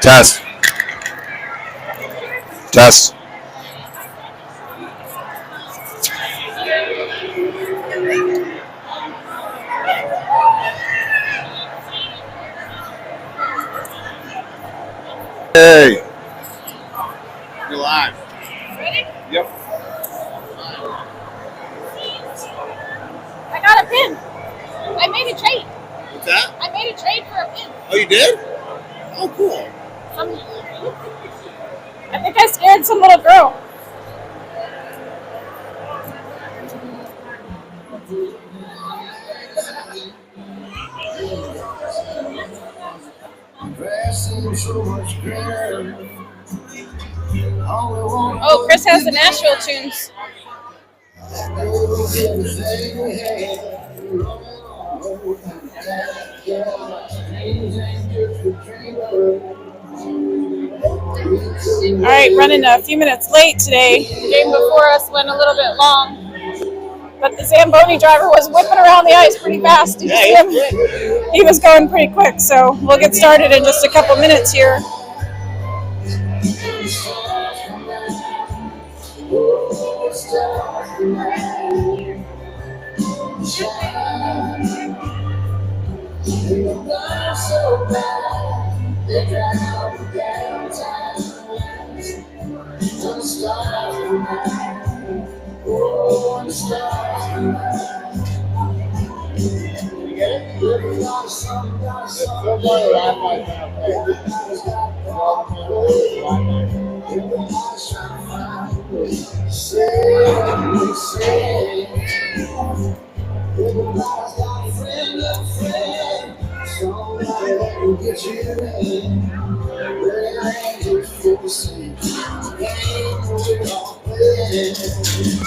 Test. Test. Hey. You're live. Ready? Yep. I got a pin. I made a trade. What's that? I made a trade for a pin. Oh, you did? Oh, cool. I think I scared some little girl. Oh, Chris has the Nashville tunes. All right, running a few minutes late today. The game before us went a little bit long. But the Zamboni driver was whipping around the ice pretty fast. Did you see him? He was going pretty quick, so we'll get started in just a couple minutes here.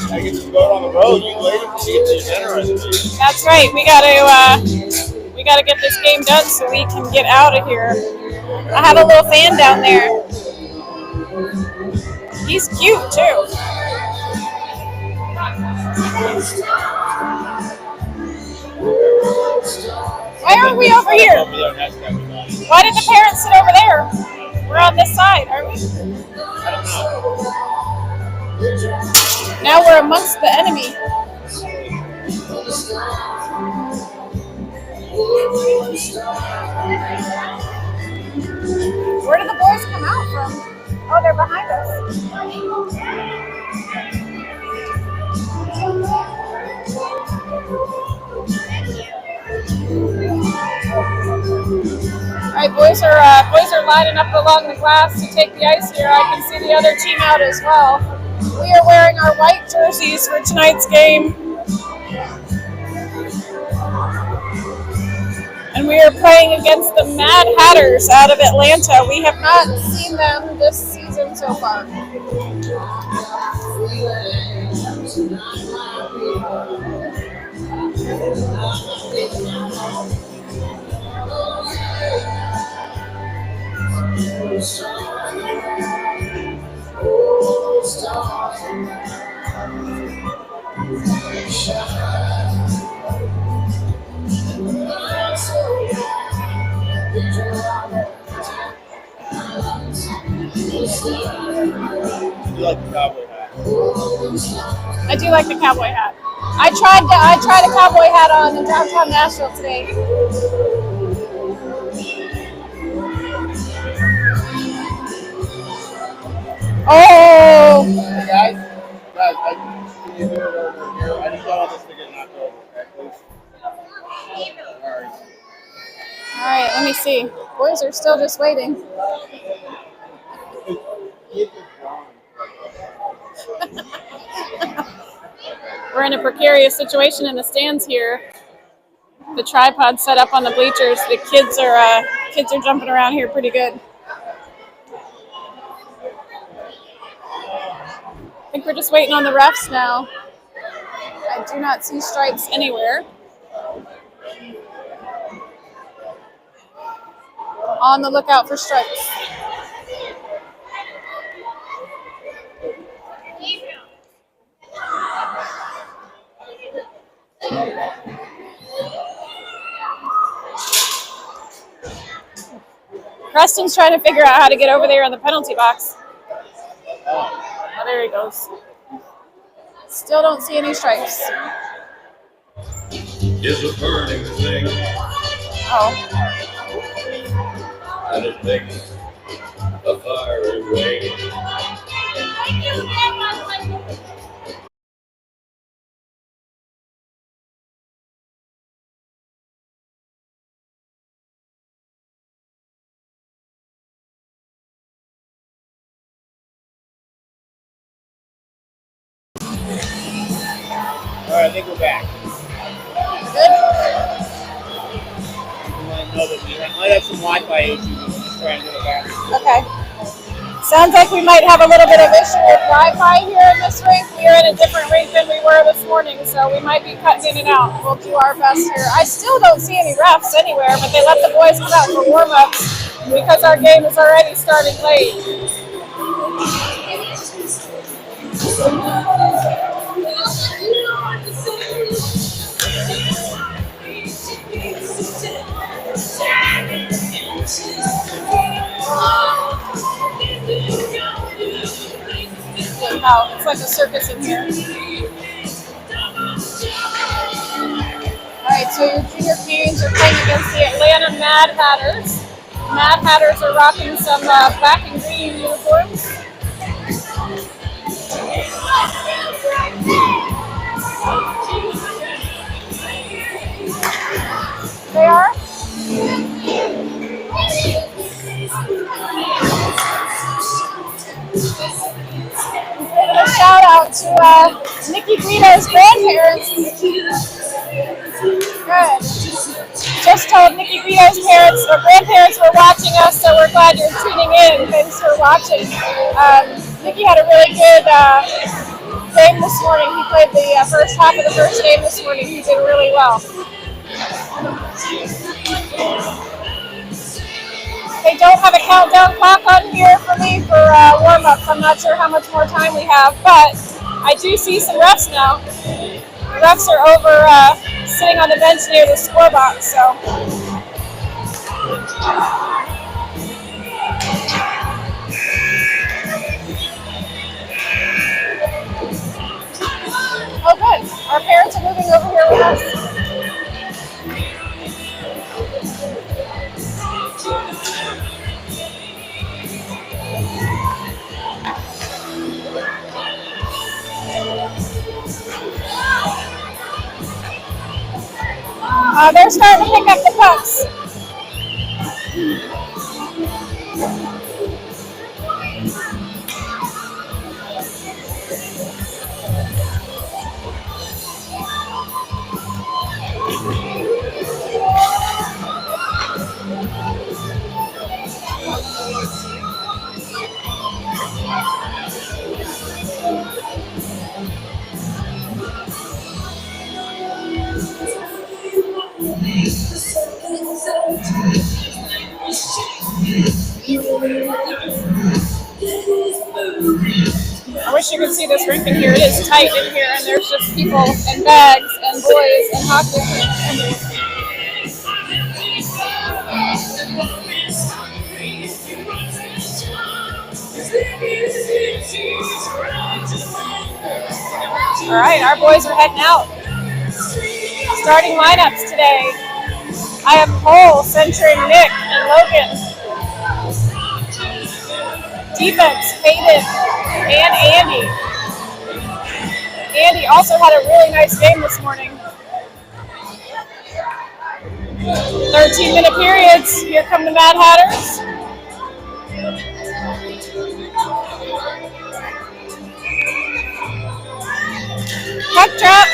I get to go on the road. You wait to get to dinner. That's right. We gotta get this game done so we can get out of here. I have a little fan down there. He's cute too. Why aren't we over here? Why did the parents sit over there? We're on this side, aren't we? Now we're amongst the enemy. Where did the boys come out from? Oh, they're behind us. All right, boys are lining up along the glass to take the ice here. I can see the other team out as well. We are wearing our white jerseys for tonight's game. And we are playing against the Madhatters out of Atlanta. We have not seen them this season so far. You like the cowboy hat? I do like the cowboy hat. I tried a cowboy hat on in downtown Nashville today. Oh! Hey guys, can you do it over here? I just don't want this to get knocked over, okay, please? Alright. Alright, let me see. Boys are still just waiting. We're in a precarious situation in the stands here. The tripod set up on the bleachers. The kids are jumping around here pretty good. I think we're just waiting on the refs now. I do not see stripes anywhere. On the lookout for stripes. Preston's trying to figure out how to get over there in the penalty box. Oh, there he goes. Still don't see any stripes. Is a burning thing. Oh. And it makes a fiery ring. All right, I think we're back. Good? Know that we might have some Wi-Fi issues. We're just trying to get it back. Okay. Sounds like we might have a little bit of issue with Wi-Fi here in this rink. We are in a different rink than we were this morning, so we might be cutting in and out. We'll do our best here. I still don't see any refs anywhere, but they let the boys come out for warm-ups because our game is already starting late. Wow, it's like a circus in here. Alright, so your junior Canes are playing against the Atlanta Madhatters. Madhatters are rocking some black and green uniforms. They are? A shout out to Nikki Guido's grandparents. Good. Just told Nikki Guido's grandparents were watching us, so we're glad you're tuning in. Thanks for watching. Nikki had a really good game this morning. He played the first half of the first game this morning. He did really well. They don't have a countdown clock on here for me for warm-ups. I'm not sure how much more time we have, but I do see some refs now. The refs are over sitting on the bench near the score box, so. Oh, good. Our parents are moving over here with us. They're starting to pick up the pucks. I wish you could see this rink in here. It is tight in here, and there's just people and bags and boys and hockey. All right, our boys are heading out. Starting lineups today. I have Cole centering Nick and Logan. Defense, Hayden and Andy. Andy also had a really nice game this morning. 13-minute periods. Here come the Mad Hatters. Puck drop.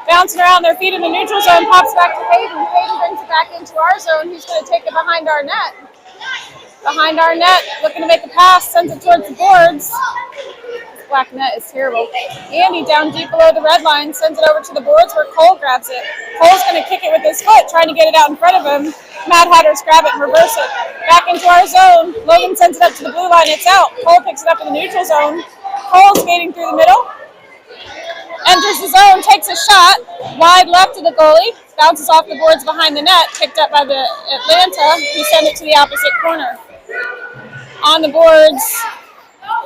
Bouncing around their feet in the neutral zone. Pops back to Hayden. Hayden brings it back into our zone. He's going to take it behind our net. Behind our net, looking to make a pass, sends it towards the boards. This black net is terrible. Andy down deep below the red line, sends it over to the boards where Cole grabs it. Cole's going to kick it with his foot, trying to get it out in front of him. Mad Hatters grab it and reverse it. Back into our zone. Logan sends it up to the blue line. It's out. Cole picks it up in the neutral zone. Cole skating through the middle. Enters the zone, takes a shot, wide left to the goalie, bounces off the boards behind the net, picked up by the Atlanta, who send it to the opposite corner. On the boards,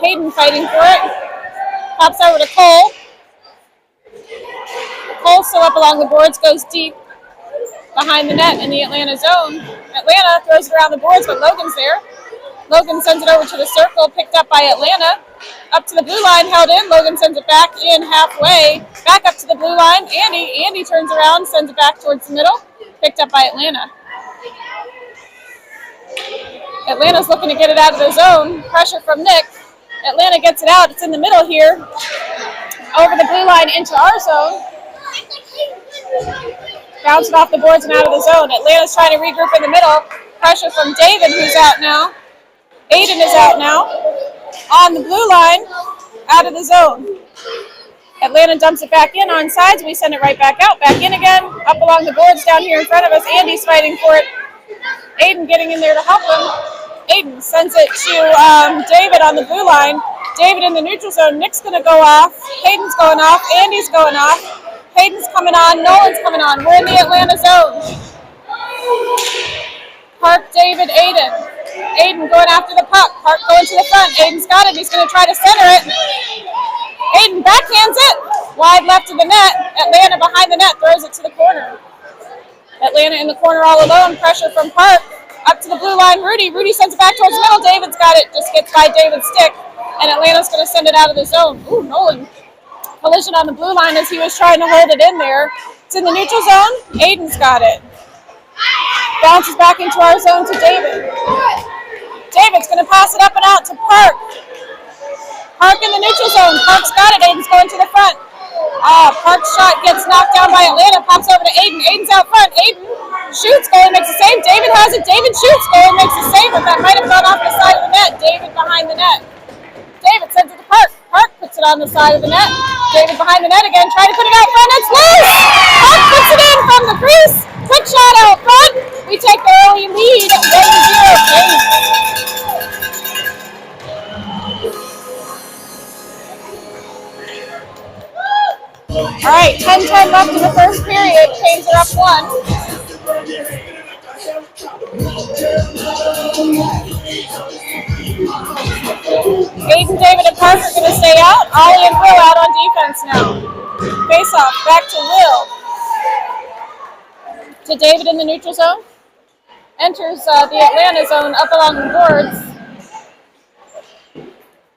Hayden fighting for it, pops over to Cole. Cole still up along the boards, goes deep behind the net in the Atlanta zone. Atlanta throws it around the boards, but Logan's there. Logan sends it over to the circle, picked up by Atlanta. Up to the blue line, held in. Logan sends it back in halfway. Back up to the blue line. Andy turns around, sends it back towards the middle. Picked up by Atlanta. Atlanta's looking to get it out of the zone. Pressure from Nick. Atlanta gets it out. It's in the middle here. Over the blue line into our zone. Bounced off the boards and out of the zone. Atlanta's trying to regroup in the middle. Pressure from David, who's out now. Aiden is out now. On the blue line, out of the zone. Atlanta dumps it back in on sides. We send it right back out, back in again. Up along the boards down here in front of us. Andy's fighting for it. Aiden getting in there to help him. Aiden sends it to David on the blue line. David in the neutral zone. Nick's going to go off. Hayden's going off. Andy's going off. Hayden's coming on. Nolan's coming on. We're in the Atlanta zone. Park, David, Aiden. Aiden going after the puck. Park going to the front. Aiden's got it. He's going to try to center it. Aiden backhands it. Wide left to the net. Atlanta behind the net throws it to the corner. Atlanta in the corner all alone. Pressure from Park. Up to the blue line, Rudy. Rudy sends it back towards the middle. David's got it. Just gets by David's stick. And Atlanta's going to send it out of the zone. Ooh, Nolan. Collision on the blue line as he was trying to hold it in there. It's in the neutral zone. Aiden's got it. Bounces back into our zone to David. David's going to pass it up and out to Park. Park in the neutral zone. Park's got it. Aiden's going to the front. Park's shot gets knocked down by Atlanta. Pops over to Aiden. Aiden's out front. Aiden shoots. Goalie makes the save. David has it. David shoots. Goalie makes the save, but that might have gone off the side of the net. David behind the net. David sends it to Park. Park puts it on the side of the net. David behind the net again. Trying to put it out front. It's loose. Park puts it in from the crease. Quick shot out front. We take the early lead. 1-0. All right, 10-10 left in the first period. Canes are up 1. Aiden, David, and Parker are going to stay out. Ollie and Will out on defense now. Face off, back to Will. To David in the neutral zone. Enters the Atlanta zone up along the boards.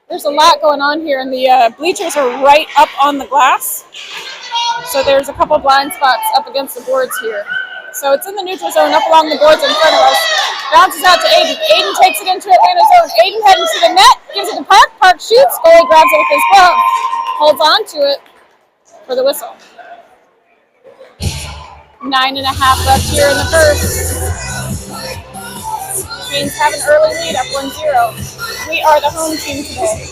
There's a lot going on here, and the bleachers are right up on the glass. So there's a couple blind spots up against the boards here. So it's in the neutral zone up along the boards in front of us. Bounces out to Aiden. Aiden takes it into Atlanta zone. Aiden heading to the net. Gives it to Park. Park shoots. Goalie grabs it with his glove. Holds on to it for the whistle. 9.5 left here in the first. Canes have an early lead up 1-0. We are the home team today.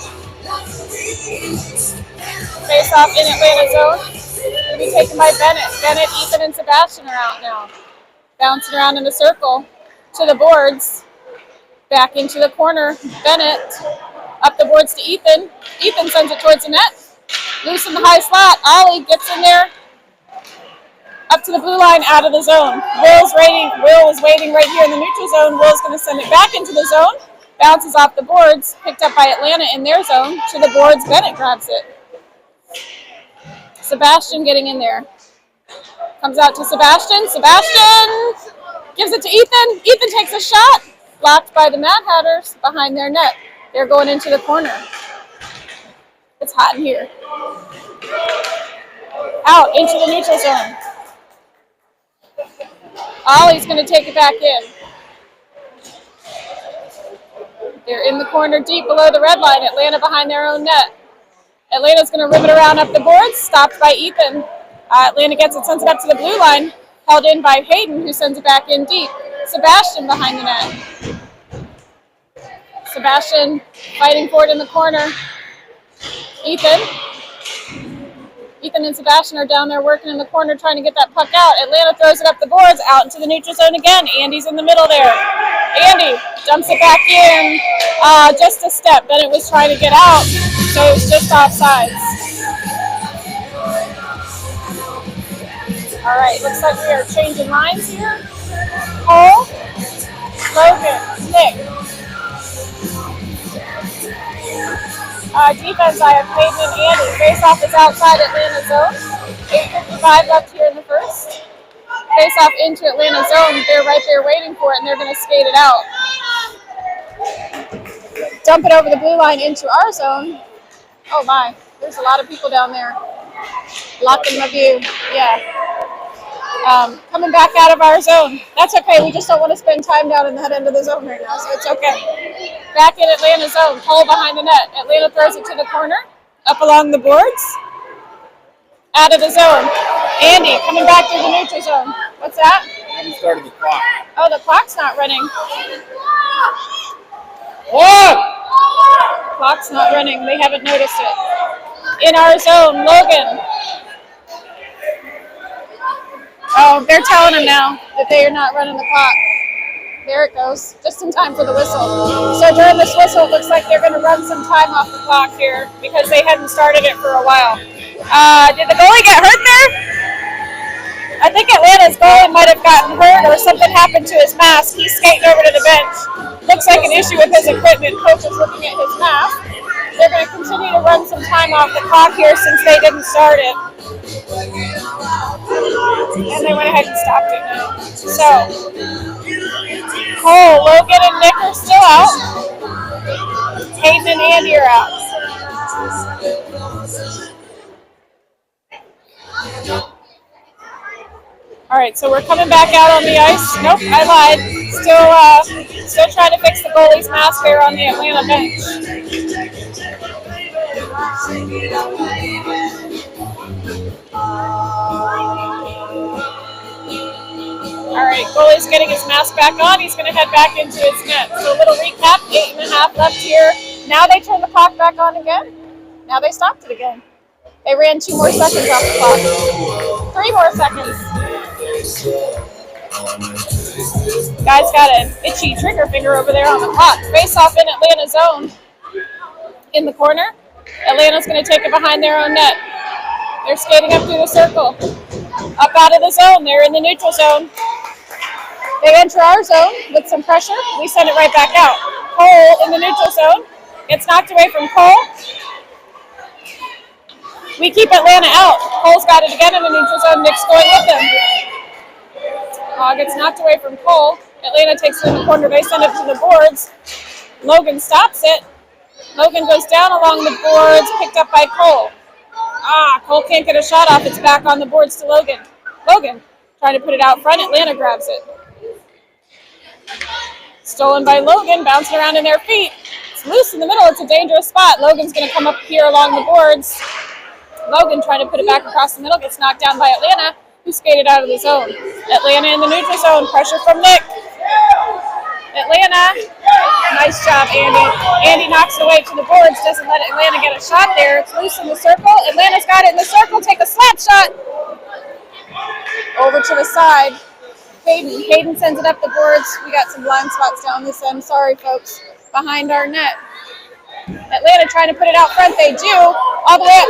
Face off in Atlanta zone. Going to be taken by Bennett. Bennett, Ethan, and Sebastian are out now. Bouncing around in the circle to the boards. Back into the corner. Bennett up the boards to Ethan. Ethan sends it towards the net. Loose in the high slot. Ollie gets in there. Up to the blue line, out of the zone. Will is waiting right here in the neutral zone. Will's going to send it back into the zone. Bounces off the boards. Picked up by Atlanta in their zone. To the boards, Bennett grabs it. Sebastian getting in there. Comes out to Sebastian. Sebastian gives it to Ethan. Ethan takes a shot. Blocked by the Madhatters behind their net. They're going into the corner. It's hot in here. Out into the neutral zone. Ollie's going to take it back in. They're in the corner deep below the red line. Atlanta behind their own net. Atlanta's going to rip it around up the boards. Stopped by Ethan. Atlanta gets it, sends it up to the blue line. Held in by Hayden, who sends it back in deep. Sebastian behind the net. Sebastian fighting for it in the corner. Ethan and Sebastian are down there working in the corner trying to get that puck out. Atlanta throws it up the boards, out into the neutral zone again. Andy's in the middle there. Andy dumps it back in. Just a step. Bennett was trying to get out, so it was just offsides. All right, looks like we are changing lines here. Cole, Logan, Nick. Defense, I have Peyton and Andy. Face-off is outside Atlanta zone. 8:55 left here in the first. Face-off into Atlanta zone. They're right there waiting for it, and they're going to skate it out. Dump it over the blue line into our zone. Oh my, there's a lot of people down there. Blocking my view. Yeah. Coming back out of our zone. That's okay. We just don't want to spend time down in that end of the zone right now, so it's okay. Back in Atlanta zone. Cole behind the net. Atlanta throws it to the corner. Up along the boards. Out of the zone. Andy coming back through the neutral zone. What's that? I haven't started the clock. Oh, the clock's not running. What? Clock's not running. They haven't noticed it. In our zone, Logan. Oh, they're telling him now that they are not running the clock. There it goes, just in time for the whistle. So during this whistle, it looks like they're going to run some time off the clock here because they hadn't started it for a while. Did the goalie get hurt there? I think Atlanta's goalie might have gotten hurt or something happened to his mask. He's skating over to the bench. Looks like an issue with his equipment. Coach is looking at his mask. They're going to continue to run some time off the clock here since they didn't start it. And they went ahead and stopped it now. So, Cole, Logan, and Nick are still out. Hayden and Andy are out. All right, so we're coming back out on the ice. Nope, I lied. Still trying to fix the goalie's mask here on the Atlanta bench. All right, goalie's getting his mask back on. He's going to head back into his net. So a little recap, 8.5 left here. Now they turn the clock back on again. Now they stopped it again. They ran 2 more seconds off the clock. 3 more seconds. Guy's got an itchy trigger finger over there on the clock. Face off in Atlanta zone. In the corner. Atlanta's going to take it behind their own net. They're skating up through the circle. Up out of the zone. They're in the neutral zone. They enter our zone with some pressure. We send it right back out. Cole in the neutral zone. Gets knocked away from Cole. We keep Atlanta out. Cole's got it again in the neutral zone. Nick's going with them. Gets knocked away from Cole. Atlanta takes it in the corner. They send it to the boards. Logan stops it. Logan goes down along the boards, picked up by Cole. Cole can't get a shot off. It's back on the boards to Logan. Logan trying to put it out front. Atlanta grabs it. Stolen by Logan, bouncing around in their feet. It's loose in the middle. It's a dangerous spot. Logan's going to come up here along the boards. Logan trying to put it back across the middle. Gets knocked down by Atlanta, who skated out of the zone. Atlanta in the neutral zone. Pressure from Nick. Atlanta. Nice job, Andy. Andy knocks it away to the boards. Doesn't let Atlanta get a shot there. It's loose in the circle. Atlanta's got it in the circle. Take a slap shot. Over to the side. Hayden sends it up the boards. We got some blind spots down this end. Sorry, folks. Behind our net. Atlanta trying to put it out front. They do. All the way up.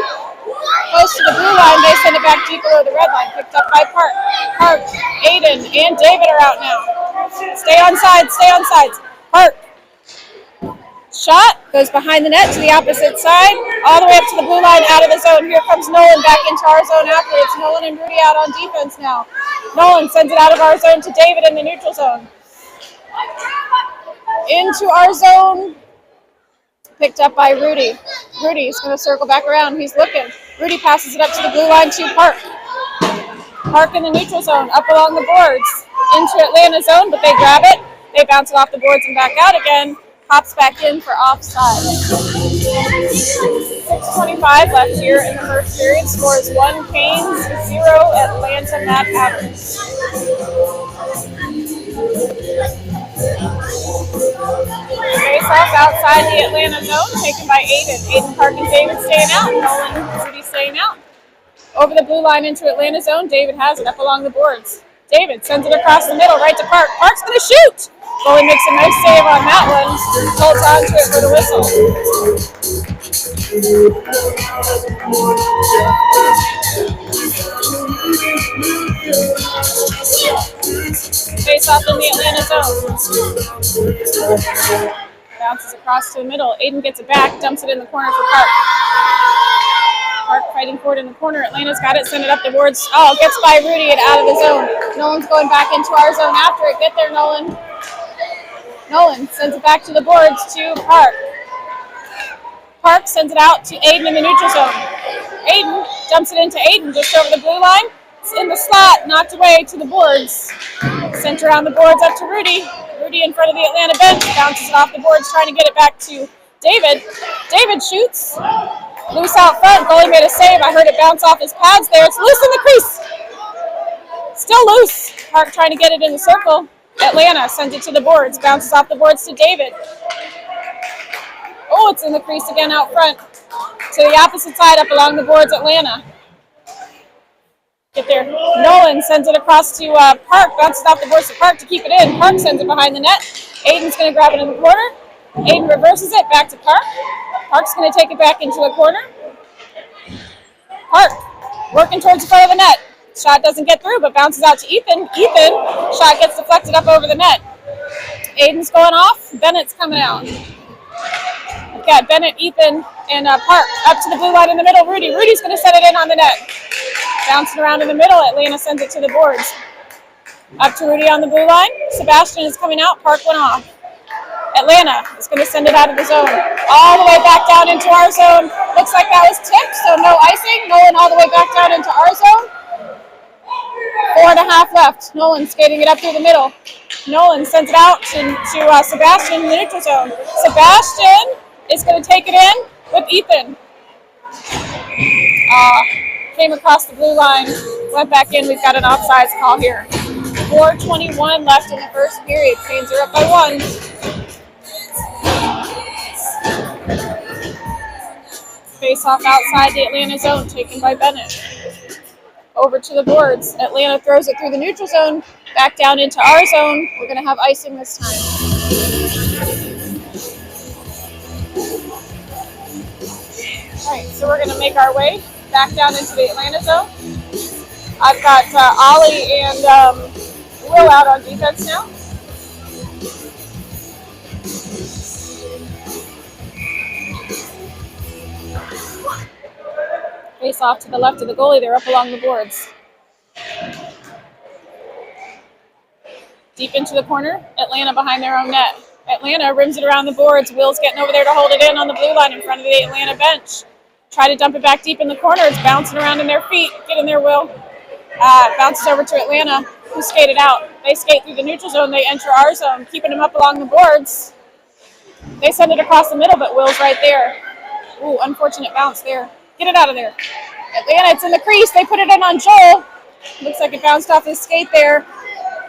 Close to the blue line. They send it back deep below the red line. Picked up by Park. Park, Aiden, and David are out now. Stay on sides. Stay on sides. Park. Shot. Goes behind the net to the opposite side. All the way up to the blue line, out of the zone. Here comes Nolan back into our zone after. It's Nolan and Rudy out on defense now. Nolan sends it out of our zone to David in the neutral zone. Into our zone. Picked up by Rudy. Rudy's going to circle back around. He's looking. Rudy passes it up to the blue line to Park. Park in the neutral zone, up along the boards. Into Atlanta zone, but they grab it. They bounce it off the boards and back out again. Pops back in for offside. 6:25 left here in the first period. Scores 1 Canes, 0 Atlanta Madhatters. Face off outside the Atlanta zone, taken by Aiden. Aiden, Park, and David staying out. Nolan and Rudy staying out. Over the blue line into Atlanta zone, David has it up along the boards. David sends it across the middle, right to Park. Park's going to shoot! Goalie makes a nice save on that one. Holds on to it for the whistle. Face off in the Atlanta zone. Bounces across to the middle. Aiden gets it back, dumps it in the corner for Park. Park fighting for it in the corner. Atlanta's got it, send it up the boards. Oh, gets by Rudy and out of the zone. Nolan's going back into our zone after it. Get there, Nolan. Nolan sends it back to the boards to Park. Park sends it out to Aiden in the neutral zone. Aiden dumps it into Aiden just over the blue line. It's in the slot, knocked away to the boards. Sent around the boards up to Rudy. Rudy in front of the Atlanta bench, bounces it off the boards, trying to get it back to David. David shoots. Loose out front. Goalie made a save. I heard it bounce off his pads there. It's loose in the crease. Still loose. Park trying to get it in the circle. Atlanta sends it to the boards. Bounces off the boards to David. Oh, it's in the crease again out front. To the opposite side up along the boards, Atlanta. Get there. Nolan sends it across to Park. Bounces off the boards to Park to keep it in. Park sends it behind the net. Aiden's going to grab it in the corner. Aiden reverses it back to Park. Park's going to take it back into the corner. Park working towards the front of the net. Shot doesn't get through, but bounces out to Ethan. Ethan, shot gets deflected up over the net. Aiden's going off. Bennett's coming out. We've got Bennett, Ethan, and Park up to the blue line in the middle. Rudy's going to set it in on the net. Bouncing around in the middle. Atlanta sends it to the boards. Up to Rudy on the blue line. Sebastian is coming out. Park went off. Atlanta is going to send it out of the zone. All the way back down into our zone. Looks like that was tipped, so no icing. Nolan all the way back down into our zone. 4.5 left. Nolan skating it up through the middle. Nolan sends it out to Sebastian in the neutral zone. Sebastian is going to take it in with Ethan. Came across the blue line, went back in. We've got an offsides call here. 4:21 left in the first period. Canes are up by 1. Face off outside the Atlanta zone, taken by Bennett. Over to the boards. Atlanta throws it through the neutral zone, back down into our zone. We're going to have icing this time. All right, so we're going to make our way back down into the Atlanta zone. I've got Ollie and Will out on defense now. Face off to the left of the goalie. They're up along the boards. Deep into the corner. Atlanta behind their own net. Atlanta rims it around the boards. Will's getting over there to hold it in on the blue line in front of the Atlanta bench. Try to dump it back deep in the corner. It's bouncing around in their feet. Get in there, Will. Bounces over to Atlanta, who skated out. They skate through the neutral zone. They enter our zone, keeping them up along the boards. They send it across the middle, but Will's right there. Ooh, unfortunate bounce there. Get it out of there. Atlanta, it's in the crease. They put it in on Joel. Looks like it bounced off his skate there.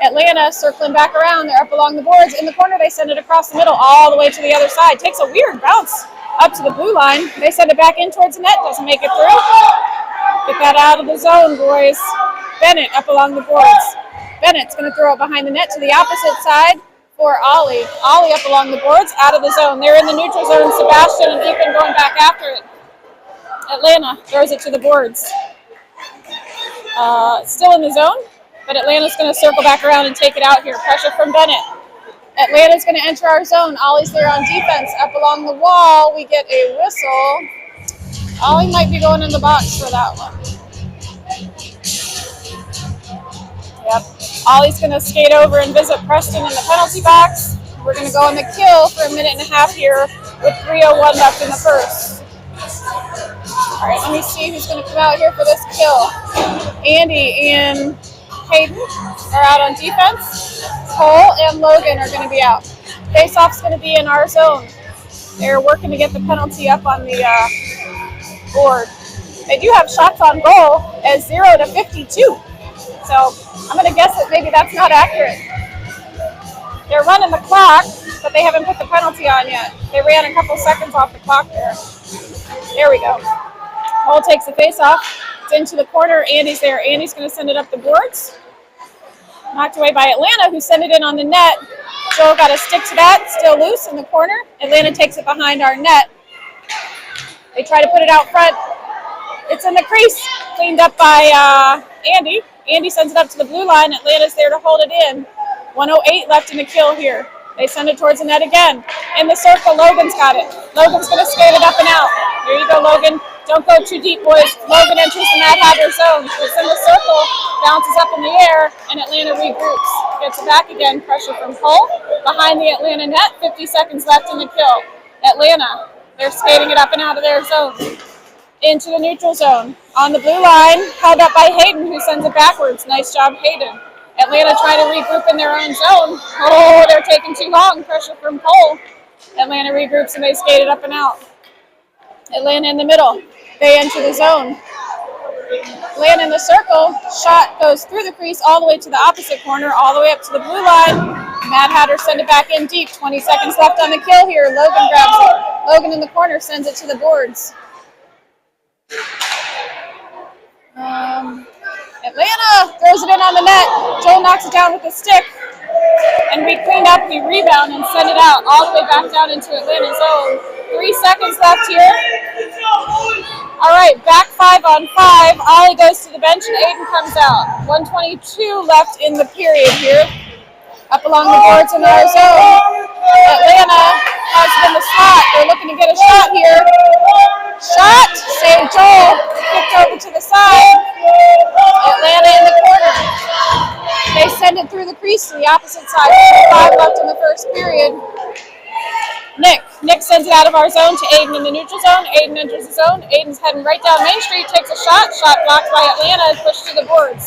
Atlanta circling back around. They're up along the boards. In the corner, they send it across the middle all the way to the other side. Takes a weird bounce up to the blue line. They send it back in towards the net. Doesn't make it through. Get that out of the zone, boys. Bennett up along the boards. Bennett's going to throw it behind the net to the opposite side for Ollie. Ollie up along the boards, out of the zone. They're in the neutral zone. Sebastian and Ethan going back after it. Atlanta throws it to the boards. Still in the zone, but Atlanta's going to circle back around and take it out here. Pressure from Bennett. Atlanta's going to enter our zone. Ollie's there on defense. Up along the wall, we get a whistle. Ollie might be going in the box for that one. Yep. Ollie's going to skate over and visit Preston in the penalty box. We're going to go in the kill for 1.5 minutes here with 3:01 left in the first. All right, let me see who's going to come out here for this kill. Andy and Hayden are out on defense. Cole and Logan are going to be out. Face-off's going to be in our zone. They're working to get the penalty up on the board. They do have shots on goal as 0 to 52. So I'm going to guess that maybe that's not accurate. They're running the clock, but they haven't put the penalty on yet. They ran a couple seconds off the clock there. There we go. Cole takes the face off. It's into the corner. Andy's there. Andy's going to send it up the boards. Knocked away by Atlanta, who sent it in on the net. Joel got a stick to that. Still loose in the corner. Atlanta takes it behind our net. They try to put it out front. It's in the crease. Cleaned up by Andy. Andy sends it up to the blue line. Atlanta's there to hold it in. 1:08 left in the kill here. They send it towards the net again. In the circle, Logan's got it. Logan's going to skate it up and out. There you go, Logan. Don't go too deep, boys. Logan enters the Madhatters zone. It's in the circle, bounces up in the air, and Atlanta regroups. Gets it back again. Pressure from Cole. Behind the Atlanta net, 50 seconds left in the kill. Atlanta, they're skating it up and out of their zone. Into the neutral zone. On the blue line, held up by Hayden, who sends it backwards. Nice job, Hayden. Atlanta trying to regroup in their own zone. Oh, they're taking too long. Pressure from Cole. Atlanta regroups and they skate it up and out. Atlanta in the middle. They enter the zone. Atlanta in the circle. Shot goes through the crease all the way to the opposite corner, all the way up to the blue line. Madhatters send it back in deep. 20 seconds left on the kill here. Logan grabs it. Logan in the corner sends it to the boards. Atlanta throws it in on the net. Joel knocks it down with a stick. And we clean up, we rebound, and send it out all the way back down into Atlanta's zone. 3 seconds left here. All right, back 5 on 5. Ollie goes to the bench and Aiden comes out. 1:22 left in the period here. Up along the boards in our zone. Atlanta has it in the slot. They're looking to get a shot here. Shot, save Joel. Kicked over to the side. Atlanta in the corner. They send it through the crease to the opposite side. 5 left in the first period. Nick sends it out of our zone to Aiden in the neutral zone. Aiden enters the zone. Aiden's heading right down Main Street, takes a shot. Shot blocked by Atlanta and pushed to the boards.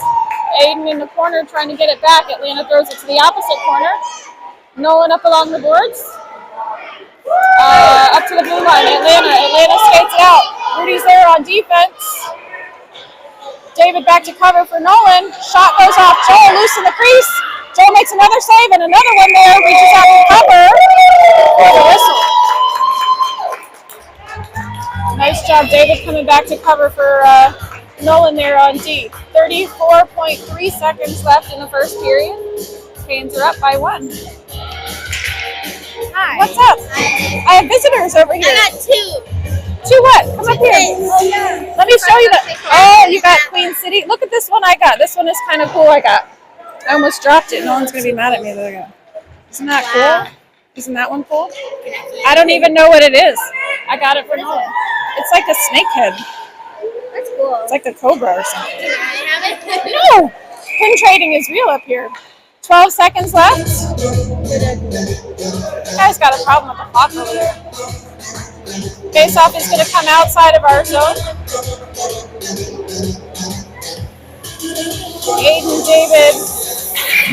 Aiden in the corner trying to get it back. Atlanta throws it to the opposite corner. Nolan up along the boards. Up to the blue line. Atlanta skates it out. Rudy's there on defense. David back to cover for Nolan. Shot goes off. Joel loose in the crease. Joel makes another save and another one there. Reaches out to cover for the whistle. Nice job, David, coming back to cover for Nolan there on D. 34.3 seconds left in the first period. Canes are up by 1. Hi. What's up? Hi. I have visitors over here. I got 2. 2 what? Come up here. Let me show you that. Oh, you got Queen City. Look at this one I got. This one is kind of cool I got. I almost dropped it. No one's going to be mad at me that I got. Isn't that cool? Isn't that one cool? I don't even know what it is. I got it for Nolan. It's like a snake head. That's cool. It's like a cobra or something. Can I have it? No! Pin trading is real up here. 12 seconds left. Guy's got a problem with the clock over there. Face-off is going to come outside of our zone. Aiden, David,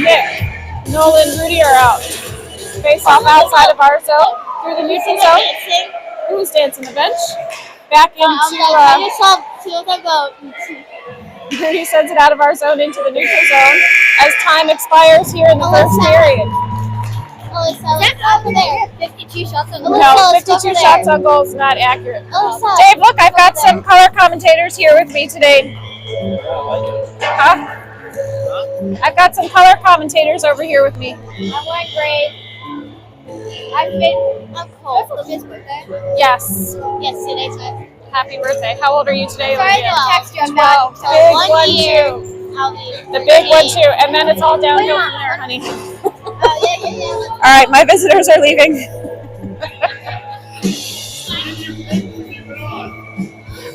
Nick, Nolan, Rudy are out. Face-off outside of our zone. Through the neutral zone. Who's dancing the bench? Back into... I just saw 2 of them go. Rudy sends it out of our zone into the neutral zone as time expires here in the first period. Over there. 52 shots on goal. No, 52 shots on goal is not accurate. Dave, look, I've got some color commentators here with me today. Huh? I've got some color commentators over here with me. I'm wearing gray. I'm cold. It's his birthday. Yes. Yes, today's my. Happy birthday. How old are you today? Sorry, I didn't text you. I'm 12. not. Big 1 1, year. 2. I'll be. The big 1, 2. And then it's all downhill from there, honey. Yeah. All right, my visitors are leaving.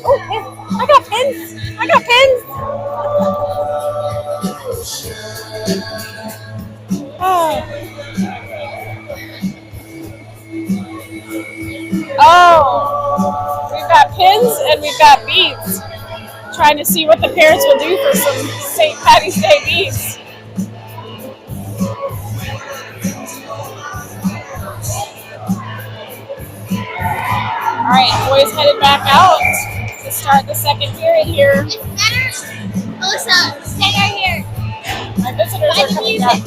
Oh, pins. I got pins. I got pins. Oh, we've got pins and we've got beads. Trying to see what the parents will do for some St. Patty's Day beads. All right, boys headed back out to start the second period here. It's better. Alyssa, stay right here. My visitors are coming up.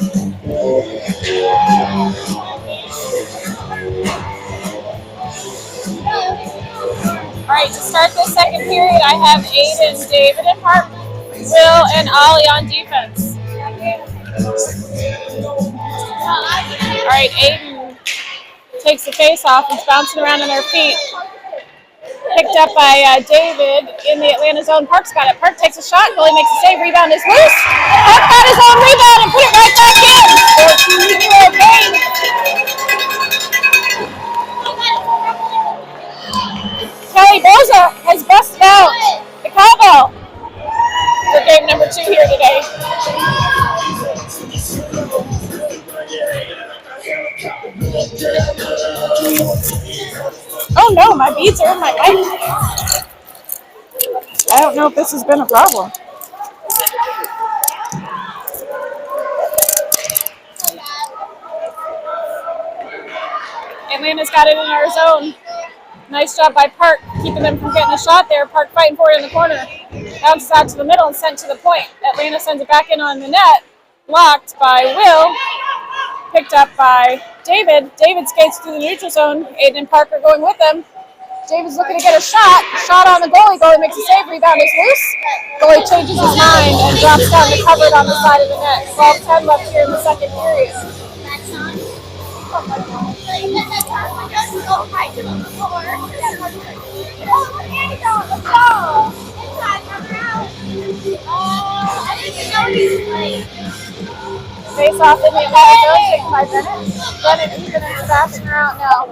All right, to start the second period, I have Aiden, David, and Harp, Will, and Ollie on defense. All right, Aiden takes the face off and is bouncing around on their feet. Picked up by David in the Atlanta zone. Park's got it. Park takes a shot. Goalie makes a save. Rebound is loose. Park got his own rebound and put it right back in. 14-0 game. Kelly Boza has busted out the cowbell for game number 2 here today. Oh no, my beads are in my mic. I don't know if this has been a problem. Atlanta's got it in our zone. Nice job by Park, keeping them from getting a shot there. Park fighting for it in the corner. Bounces out to the middle and sent to the point. Atlanta sends it back in on the net. Blocked by Will. Picked up by David. David skates through the neutral zone. Aiden and Park are going with him. David's looking to get a shot. Shot on the goalie. Goalie makes a save. Rebound is loose. Goalie changes his mind and drops down to cover it on the side of the net. 12-10 left here in the second period. Face off in the Atlanta zone, taken by Bennett. Bennett, Ethan, and Sebastian are out now.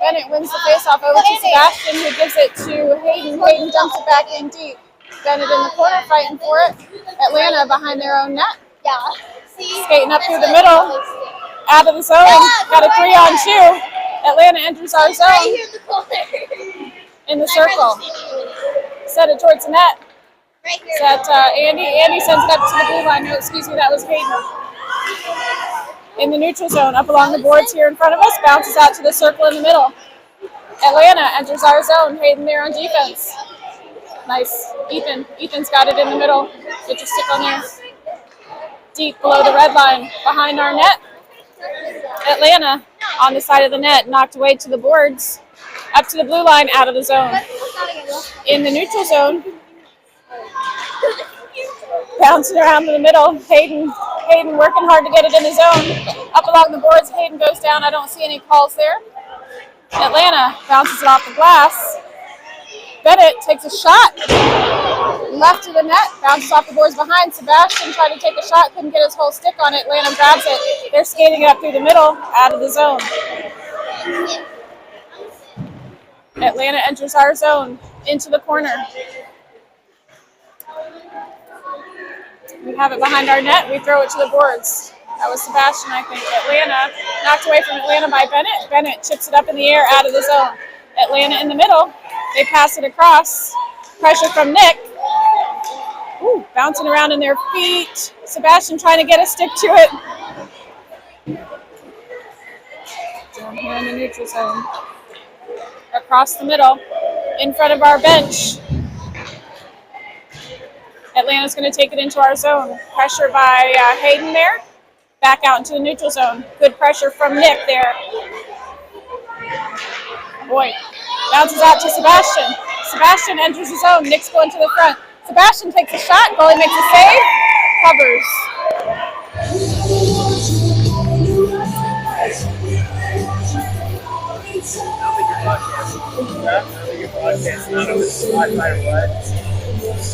Bennett wins the face-off over to Sebastian, who gives it to Hayden. Hayden dumps it back in deep. Bennett in the corner fighting for it. Atlanta behind their own net. Skating up through the middle. Out of the zone. Got a 3-on-2. Atlanta enters our zone. In the circle. Set it towards the net. Set Andy. Andy sends it up to the blue line. No, excuse me, that was Hayden. In the neutral zone, up along the boards here in front of us, bounces out to the circle in the middle. Atlanta enters our zone. Hayden there on defense. Nice. Ethan. Ethan's got it in the middle. Get your stick on there. Deep below the red line, behind our net. Atlanta on the side of the net, knocked away to the boards. Up to the blue line, out of the zone. In the neutral zone, bouncing around in the middle. Hayden working hard to get it in the zone. Up along the boards, Hayden goes down. I don't see any calls there. Atlanta bounces it off the glass. Bennett takes a shot. Left of the net, bounces off the boards behind. Sebastian tried to take a shot, couldn't get his whole stick on it. Atlanta grabs it. They're skating it up through the middle, out of the zone. Atlanta enters our zone, into the corner. We have it behind our net. We throw it to the boards. That was Sebastian, I think. Atlanta, knocked away from Atlanta by Bennett. Bennett chips it up in the air, out of the zone. Atlanta in the middle. They pass it across. Pressure from Nick. Ooh, bouncing around in their feet. Sebastian trying to get a stick to it. Down here in the neutral zone. Across the middle. In front of our bench. Atlanta's going to take it into our zone. Pressure by Hayden there. Back out into the neutral zone. Good pressure from Nick there. Boy, bounces out to Sebastian. Sebastian enters the zone. Nick's going to the front. Sebastian takes a shot. Goalie makes a save. Covers.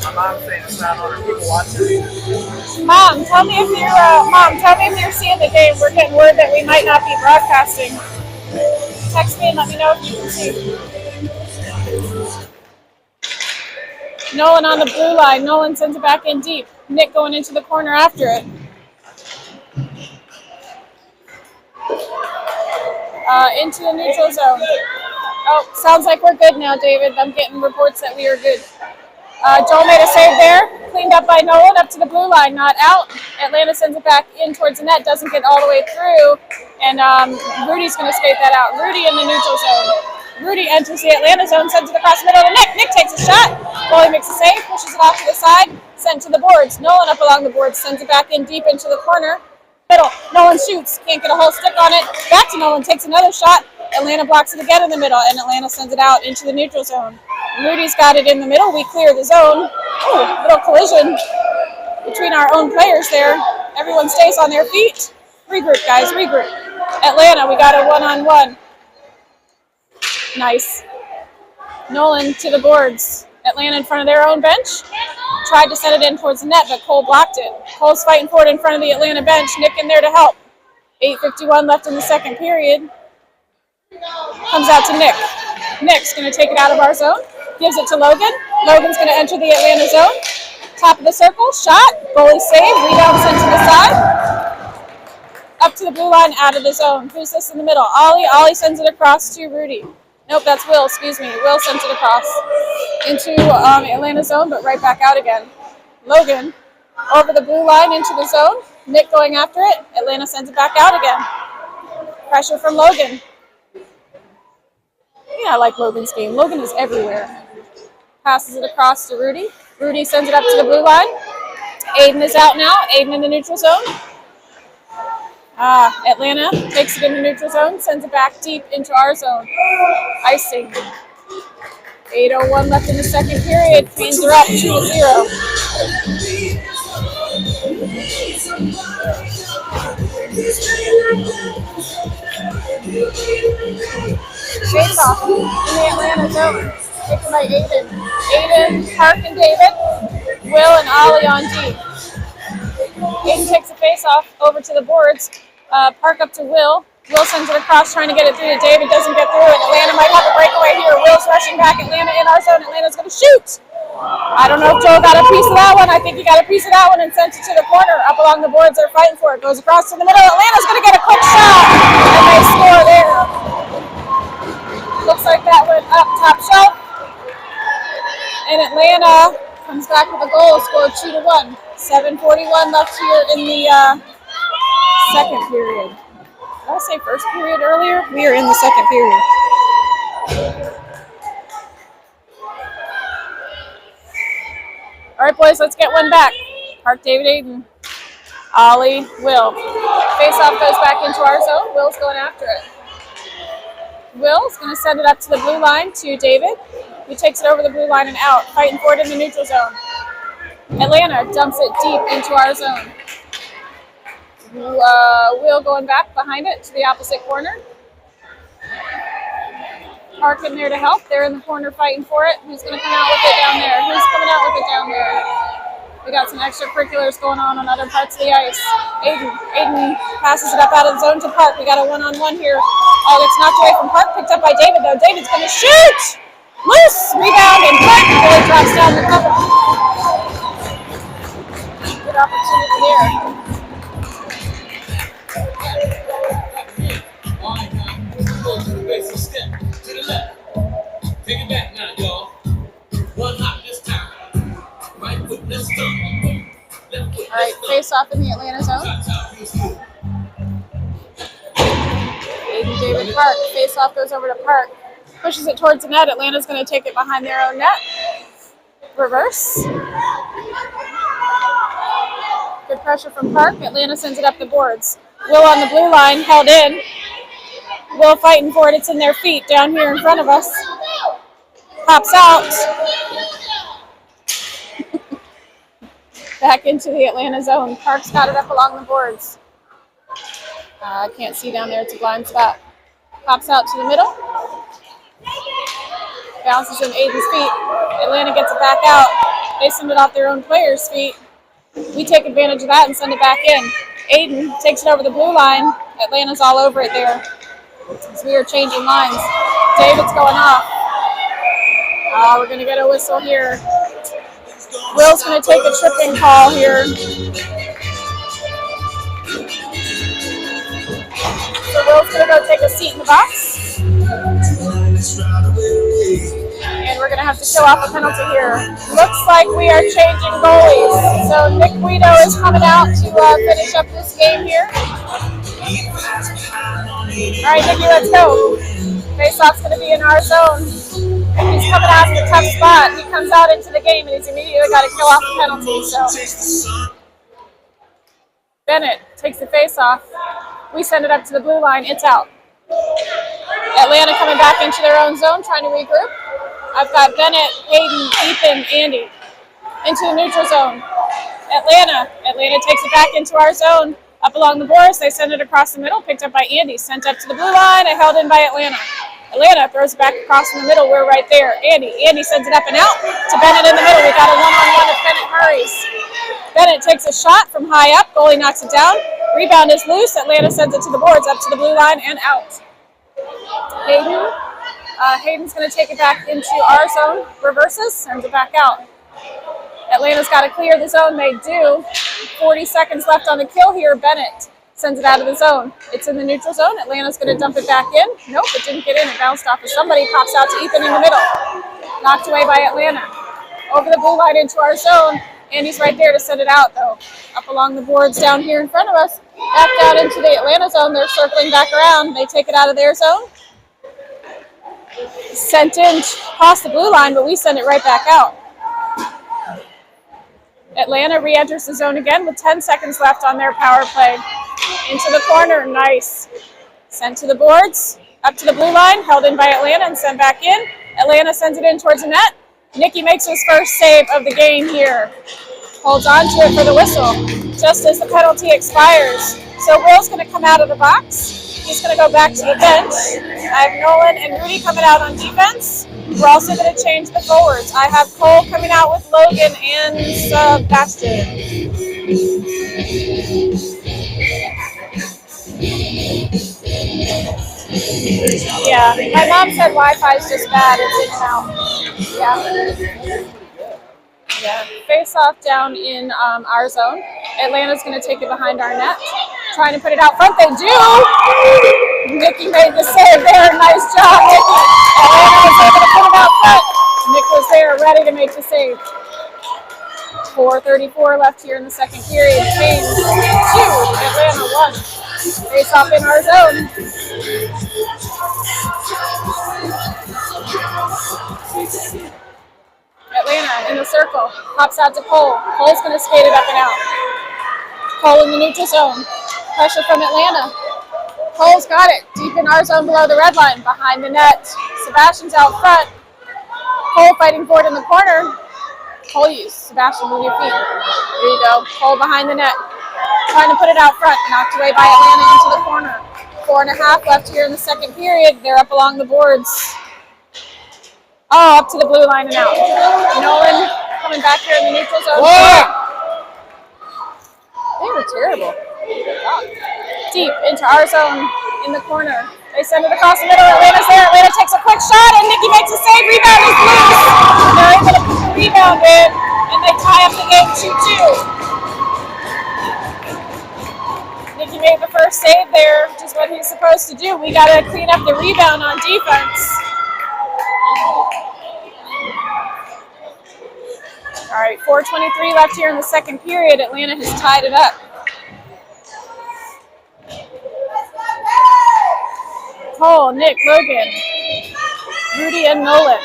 My mom's saying it's not on. Are people watching? Mom, tell me if you're seeing the game. We're getting word that we might not be broadcasting. Text me and let me know if you can see. Nolan on the blue line. Nolan sends it back in deep. Nick going into the corner after it. Into the neutral zone. Oh, sounds like we're good now, David. I'm getting reports that we are good. Joel made a save there. Cleaned up by Nolan, up to the blue line, not out. Atlanta sends it back in towards the net, doesn't get all the way through. And Rudy's going to skate that out. Rudy in the neutral zone. Rudy enters the Atlanta zone, sends it across the middle to Nick. Nick takes a shot. Goalie makes a save, pushes it off to the side, sent to the boards. Nolan up along the boards, sends it back in deep into the corner. Middle. Nolan shoots, can't get a whole stick on it. Back to Nolan, takes another shot. Atlanta blocks it again in the middle, and Atlanta sends it out into the neutral zone. Rudy's got it in the middle. We clear the zone. Ooh, little collision between our own players there. Everyone stays on their feet. Regroup, guys, regroup. Atlanta, we got a one-on-one. Nice. Nolan to the boards. Atlanta in front of their own bench. Tried to send it in towards the net, but Cole blocked it. Cole's fighting for it in front of the Atlanta bench. Nick in there to help. 8:51 left in the second period. Comes out to Nick. Nick's going to take it out of our zone. Gives it to Logan. Logan's going to enter the Atlanta zone. Top of the circle. Shot. Goalie save. Rebound sent to the side. Up to the blue line, out of the zone. Who's this in the middle? Ollie. Ollie sends it across to Rudy. Nope, that's Will. Excuse me. Will sends it across into Atlanta zone, but right back out again. Logan over the blue line into the zone. Nick going after it. Atlanta sends it back out again. Pressure from Logan. Yeah, I like Logan's game. Logan is everywhere. Passes it across to Rudy. Rudy sends it up to the blue line. Aiden is out now. Aiden in the neutral zone. Atlanta takes it in the neutral zone, sends it back deep into our zone. Icing. 8:01 left in the second period. Queens are up 2-0. Face off in the Atlanta zone. Taken by Aiden. Aiden, Park, and David. Will and Ollie on D. Aiden takes a face off over to the boards. Park up to Will. Will sends it across, trying to get it through to David. Doesn't get through it. Atlanta might have a breakaway here. Will's rushing back. Atlanta in our zone. Atlanta's going to shoot. I don't know if Joe got a piece of that one. I think he got a piece of that one and sent it to the corner. Up along the boards, they're fighting for it. Goes across to the middle. Atlanta's going to get a quick shot, and they score there. Looks like that went up top shelf. And Atlanta comes back with a goal, scored 2-1. 7:41 left here in the second period. Did I say first period earlier? We are in the second period. All right, boys, let's get one back. Park, David, Aiden. Ollie, Will. Face-off goes back into our zone. Will's going after it. Will's going to send it up to the blue line to David, who takes it over the blue line and out, fighting for it in the neutral zone. Atlanta dumps it deep into our zone. Will going back behind it to the opposite corner. Park in there to help. They're in the corner fighting for it. Who's going to come out with it down there? Who's coming out with it down there? We got some extracurriculars going on other parts of the ice. Aiden passes it up out of the zone to Park. We got a one-on-one here. Oh, it's knocked away from Park. Picked up by David, though. David's going to shoot! Loose! Rebound and Park really drops down the cover. Good opportunity there. Take it back now, y'all. One hop this time. Right foot, let's go. All right, face off in the Atlanta zone. Aiden, David, Park. Face off goes over to Park. Pushes it towards the net. Atlanta's going to take it behind their own net. Reverse. Good pressure from Park. Atlanta sends it up the boards. Will on the blue line, held in. Will fighting for it. It's in their feet down here in front of us. Pops out. Back into the Atlanta zone. Park's got it up along the boards. I can't see down there. It's a blind spot. Pops out to the middle. Bounces in Aiden's feet. Atlanta gets it back out. They send it off their own players' feet. We take advantage of that and send it back in. Aiden takes it over the blue line. Atlanta's all over it there. As we are changing lines. David's going off. We're going to get a whistle here. Will's going to take a tripping call here. So Will's going to go take a seat in the box. And we're going to have to show off a penalty here. Looks like we are changing goalies. So Nick Guido is coming out to finish up this game here. All right, Nicky, let's go. Face-off's going to be in our zone. And he's coming out in a tough spot. He comes out into the game, and he's immediately got to kill off the penalty. So Bennett takes the face-off. We send it up to the blue line. It's out. Atlanta coming back into their own zone, trying to regroup. I've got Bennett, Hayden, Ethan, Andy into the neutral zone. Atlanta takes it back into our zone. Up along the boards, they send it across the middle, picked up by Andy, sent up to the blue line, and held in by Atlanta. Atlanta throws it back across in the middle. We're right there. Andy sends it up and out to Bennett in the middle. We got a one-on-one if Bennett hurries. Bennett takes a shot from high up. Goalie knocks it down. Rebound is loose. Atlanta sends it to the boards, up to the blue line and out. Hayden's going to take it back into our zone. Reverses, sends it back out. Atlanta's got to clear the zone. They do. 40 seconds left on the kill here. Bennett sends it out of the zone. It's in the neutral zone. Atlanta's going to dump it back in. Nope, it didn't get in. It bounced off of somebody. Pops out to Ethan in the middle. Knocked away by Atlanta. Over the blue line into our zone. Andy's right there to send it out, though. Up along the boards down here in front of us. Back down into the Atlanta zone. They're circling back around. They take it out of their zone. Sent in across the blue line, but we send it right back out. Atlanta re-enters the zone again with 10 seconds left on their power play. Into the corner, nice. Sent to the boards, up to the blue line, held in by Atlanta and sent back in. Atlanta sends it in towards the net. Nicky makes his first save of the game here. Holds on to it for the whistle, just as the penalty expires. So Will's going to come out of the box. He's going to go back to the bench. I have Nolan and Rudy coming out on defense. We're also going to change the forwards. I have Cole coming out with Logan and Sebastian. Yeah, my mom said Wi-Fi is just bad. It's in and out. Yeah. Face off down in our zone. Atlanta's going to take it behind our net. Trying to put it out front. They do. Nicky made the save there. Nice job, Nicky. Atlanta was able to put it out front. Nick was there ready to make the save. 4:34 left here in the second period. Canes 2, Atlanta 1. Face off in our zone. Atlanta in the circle. Pops out to Cole. Cole's going to skate it up and out. Cole in the neutral zone. Pressure from Atlanta. Cole's got it. Deep in our zone below the red line. Behind the net. Sebastian's out front. Cole fighting for it in the corner. Cole use. Sebastian, move your feet. There you go. Cole behind the net. Trying to put it out front. Knocked away by Atlanta into the corner. 4.5 left here in the second period. They're up along the boards. Oh, up to the blue line and out. Nolan coming back here in the neutral zone. Whoa! They were terrible. Deep into our zone in the corner. They send it across the middle. Atlanta's there. Atlanta takes a quick shot, and Nicky makes a save. Rebound is loose. They're able to put the rebound in, and they tie up the game 2-2. Nicky made the first save there, which is what he's supposed to do. We got to clean up the rebound on defense. All right, 4:23 left here in the second period. Atlanta has tied it up. Cole, Nick, Logan, Rudy, and Nolan.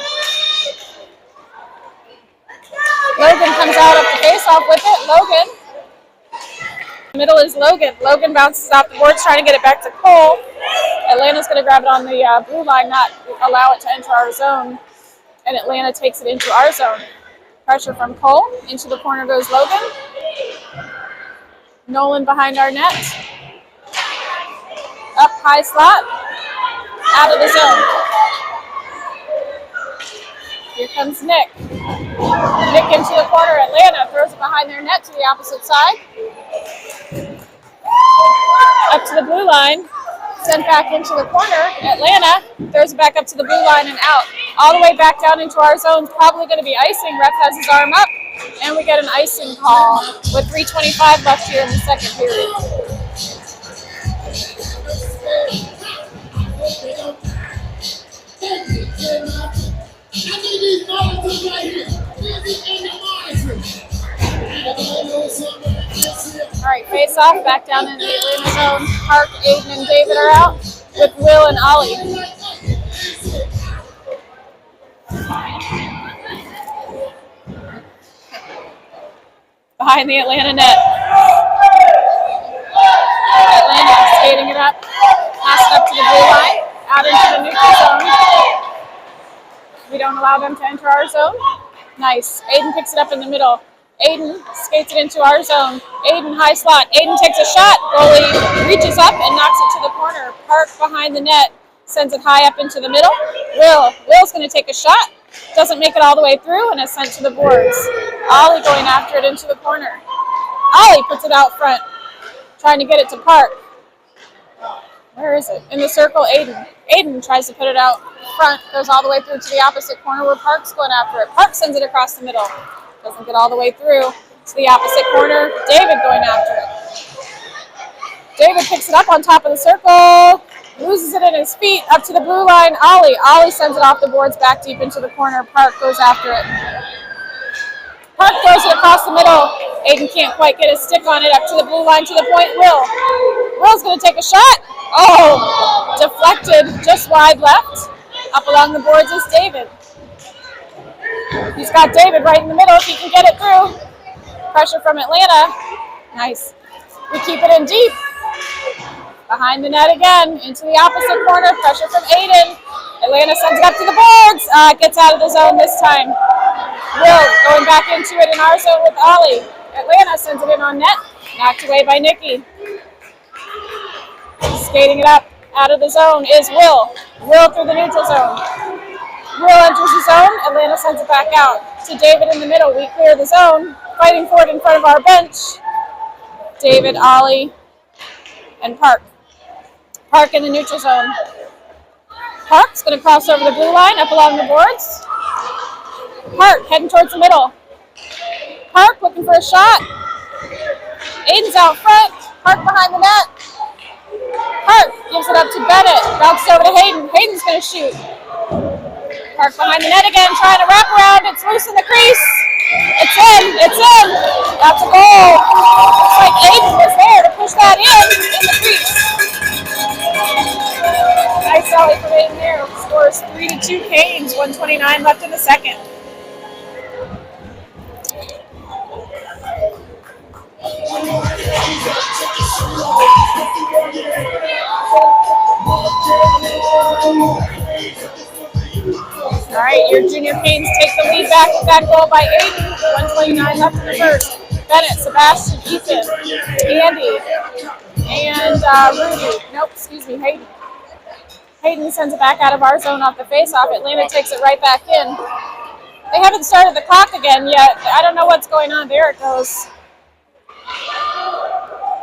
Logan comes out of the face-off with it. Logan. The middle is Logan. Logan bounces off the boards, trying to get it back to Cole. Atlanta's going to grab it on the blue line, not allow it to enter our zone. And Atlanta takes it into our zone. Pressure from Cole. Into the corner goes Logan. Nolan behind our net. Up high slot. Out of the zone. Here comes Nick. Nick into the corner. Atlanta throws it behind their net to the opposite side. Up to the blue line. Sent back into the corner. Atlanta throws it back up to the blue line and out. All the way back down into our zone. Probably going to be icing. Ref has his arm up. And we get an icing call with 3:25 left here in the second period. I need these monitors right here. All right, face off, back down in the Atlanta zone. Park, Aiden, and David are out with Will and Ollie. Behind the Atlanta net. Atlanta skating it up. Pass it up to the blue line. Out into the neutral zone. We don't allow them to enter our zone. Nice. Aiden picks it up in the middle. Aiden skates it into our zone. Aiden high slot. Aiden takes a shot. Goalie reaches up and knocks it to the corner. Park behind the net. sends it high up into the middle. Will's going to take a shot. Doesn't make it all the way through and is sent to the boards. Ollie going after it into the corner. Ollie puts it out front, trying to get it to Park. Where is it? In the circle, Aiden. Aiden tries to put it out front, goes all the way through to the opposite corner where Park's going after it. Park sends it across the middle. Doesn't get all the way through to the opposite corner. David going after it. David picks it up on top of the circle, loses it in his feet, up to the blue line. Ollie sends it off the boards back deep into the corner. Park goes after it. Park throws it across the middle. Aiden can't quite get his stick on it, up to the blue line to the point. Will's going to take a shot. Oh, deflected just wide left. Up along the boards is David. He's got David right in the middle if he can get it through. Pressure from Atlanta. Nice. We keep it in deep. Behind the net again, into the opposite corner. Pressure from Aiden. Atlanta sends it up to the boards. Gets out of the zone this time. Will going back into it in our zone with Ollie. Atlanta sends it in on net. Knocked away by Nikki. Skating it up out of the zone is Will. Will through the neutral zone. Will enters the zone. Atlanta sends it back out to David in the middle. We clear the zone. Fighting for it in front of our bench. David, Ollie, and Park. Park in the neutral zone. Park's going to cross over the blue line, up along the boards. Park heading towards the middle. Park looking for a shot. Aiden's out front. Park behind the net. Park gives it up to Bennett. Bounces over to Hayden. Hayden's going to shoot. Park behind the net again, trying to wrap around. It's loose in the crease. It's in. It's in. That's a goal. Looks like Aiden was there to push that in the crease. Nice sally from Aiden there. Scores 3-2 Canes. 1:29 left in the second. All right, your junior Canes take the lead back with that goal by Aiden. 1:29 left in the first. Bennett, Sebastian, Ethan, Andy, and Rudy. Nope, excuse me, Hayden. Hayden sends it back out of our zone off the face-off. Atlanta takes it right back in. They haven't started the clock again yet. I don't know what's going on. There it goes.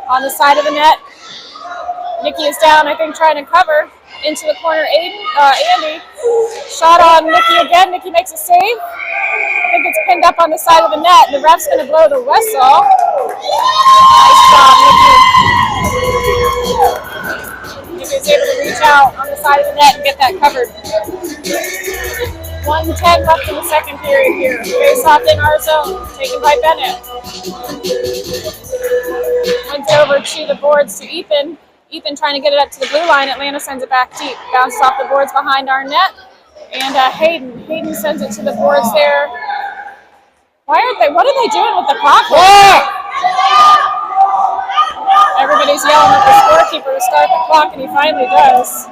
On the side of the net. Nikki is down, I think, trying to cover. Into the corner, Andy. Shot on Nikki again. Nikki makes a save. I think it's pinned up on the side of the net. The ref's going to blow the whistle. Nice job, Nikki. Nikki is able to reach out on the side of the net and get that covered. 1:10 left in the second period here. Face off in our zone, taken by Bennett. Went over to the boards to Ethan. Ethan trying to get it up to the blue line. Atlanta sends it back deep. Bounces off the boards behind our net. And Hayden. Hayden sends it to the boards there. What are they doing with the clock? Everybody's yelling at the scorekeeper to start the clock, and he finally does.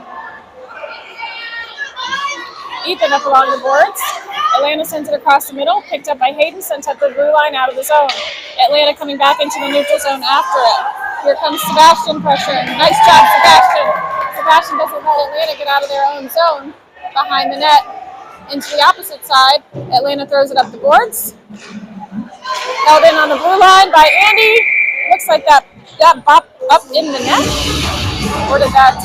Ethan up along the boards. Atlanta sends it across the middle. Picked up by Hayden. Sent up the blue line out of the zone. Atlanta coming back into the neutral zone after it. Here comes Sebastian pressure. Nice job, Sebastian. Sebastian doesn't let Atlanta get out of their own zone. Behind the net into the opposite side. Atlanta throws it up the boards. Held in on the blue line by Andy. Looks like that bopped up in the net. Or did that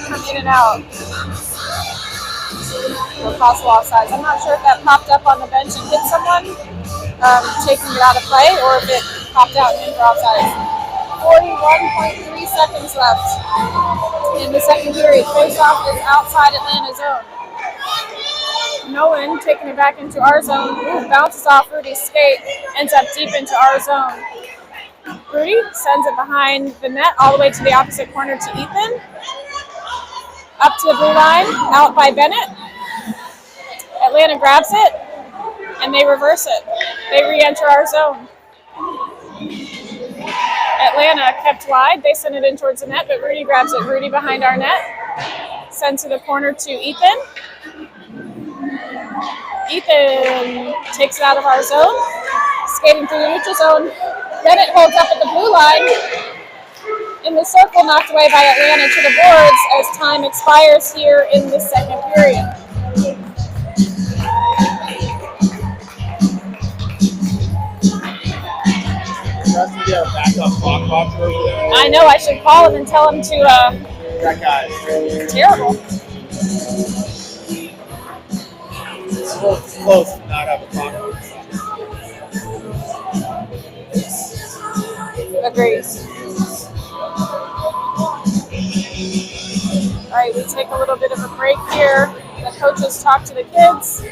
come in and out? For possible offsides. I'm not sure if that popped up on the bench and hit someone, taking it out of play, or if it popped out and in for offsides. 41.3 seconds left in the second period. Face-off is outside Atlanta zone. Nolan taking it back into our zone. Ooh, bounces off Rudy's skate, ends up deep into our zone. Rudy sends it behind the net all the way to the opposite corner to Ethan. Up to the blue line, out by Bennett. Atlanta grabs it, and they reverse it. They re-enter our zone. Atlanta kept wide. They send it in towards the net, but Rudy grabs it. Rudy behind our net. Sent to the corner to Ethan. Ethan takes it out of our zone. Skating through the neutral zone. Bennett holds up at the blue line. in the circle, knocked away by Atlanta to the boards as time expires here in the second period. Justin, get a backup clock watcher over there. I know I should call him and tell him to, That guy. terrible. It's close to not have a clock watcher. Agreed. All right, we take a little bit of a break here. The coaches talk to the kids.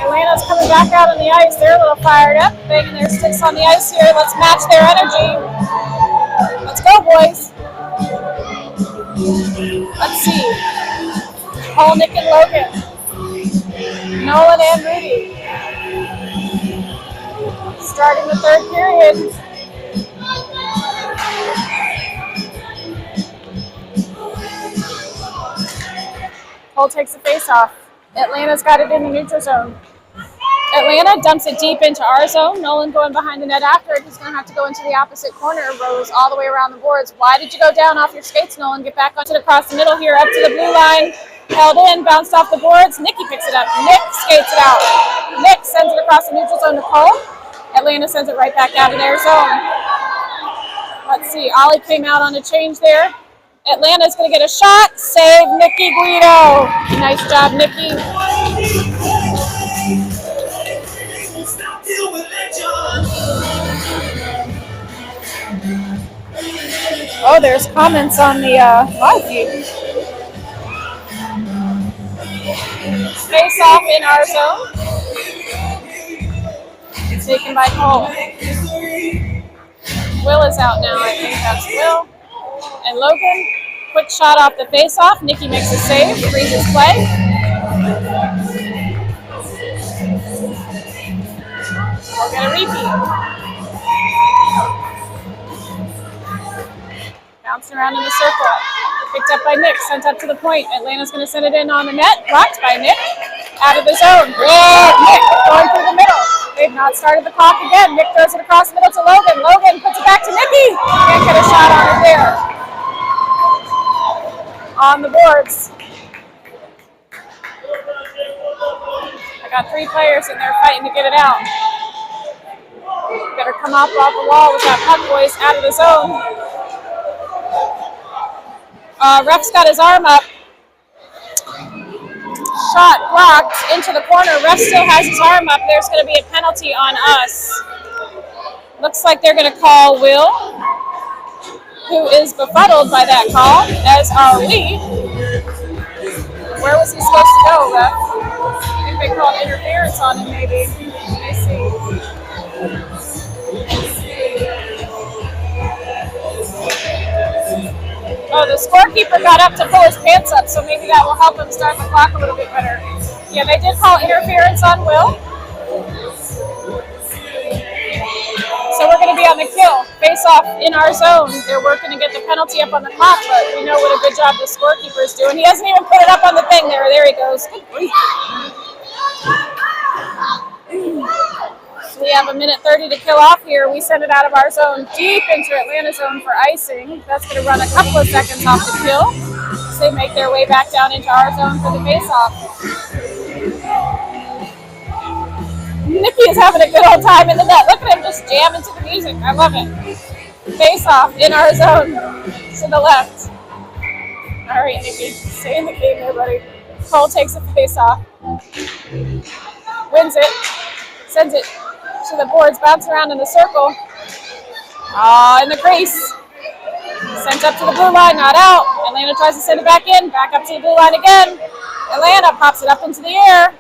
Atlanta's coming back out on the ice. They're a little fired up, banging their sticks on the ice here. Let's match their energy. Let's go, boys. Let's see. Paul, Nick, and Logan. Nolan and Rudy. Starting the third period. Cole takes the face off. Atlanta's got it in the neutral zone. Atlanta dumps it deep into our zone. Nolan going behind the net after it. He's going to have to go into the opposite corner. Rose all the way around the boards. Why did you go down off your skates, Nolan? Get back onto the across the middle here, up to the blue line. Held in, bounced off the boards. Nicky picks it up. Nick skates it out. Nick sends it across the neutral zone to Cole. Atlanta sends it right back out of their zone. Let's see. Ollie came out on a change there. Atlanta's going to get a shot. Save Nikki Guido. Nice job, Nikki. Oh, there's comments on the live feed. Face off in our zone. It's taken by Cole. Will is out now. I think that's Will. And Logan, quick shot off the face-off. Nikki makes a save, freezes play. We'll get a repeat. Bouncing around in the circle. Picked up by Nick, sent up to the point. Atlanta's going to send it in on the net. Blocked by Nick. Out of the zone. Nick going through the middle. They've not started the clock again. Nick throws it across the middle to Logan. Logan puts it back to Nikki. Can't get a shot on it there. On the boards. I got 3 players in there fighting to get it out. Better come off the wall with that puck, boys. Out of the zone. Ref's got his arm up. Shot blocked into the corner. Ref still has his arm up. There's going to be a penalty on us. Looks like they're going to call Will, who is befuddled by that call, as are we. Where was he supposed to go, Ref? I think they called interference on him, maybe. Let me see. Oh, the scorekeeper got up to pull his pants up, so maybe that will help him start the clock a little bit better. Yeah, they did call interference on Will. So we're going to be on the kill. Face off in our zone. They're working to get the penalty up on the clock, but we know what a good job the scorekeeper is doing. He hasn't even put it up on the thing there. There he goes. Good grief. We have 1:30 to kill off here. We send it out of our zone deep into Atlanta zone for icing. That's going to run a couple of seconds off the kill. So they make their way back down into our zone for the face-off. Nikki is having a good old time in the net. Look at him just jamming to the music. I love it. Face-off in our zone to the left. All right, Nikki, stay in the game there, buddy. Cole takes the face-off. Wins it. Sends it to the boards, bounce around in the circle. In the crease. Sent up to the blue line, not out. Atlanta tries to send it back in, back up to the blue line again. Atlanta pops it up into the air.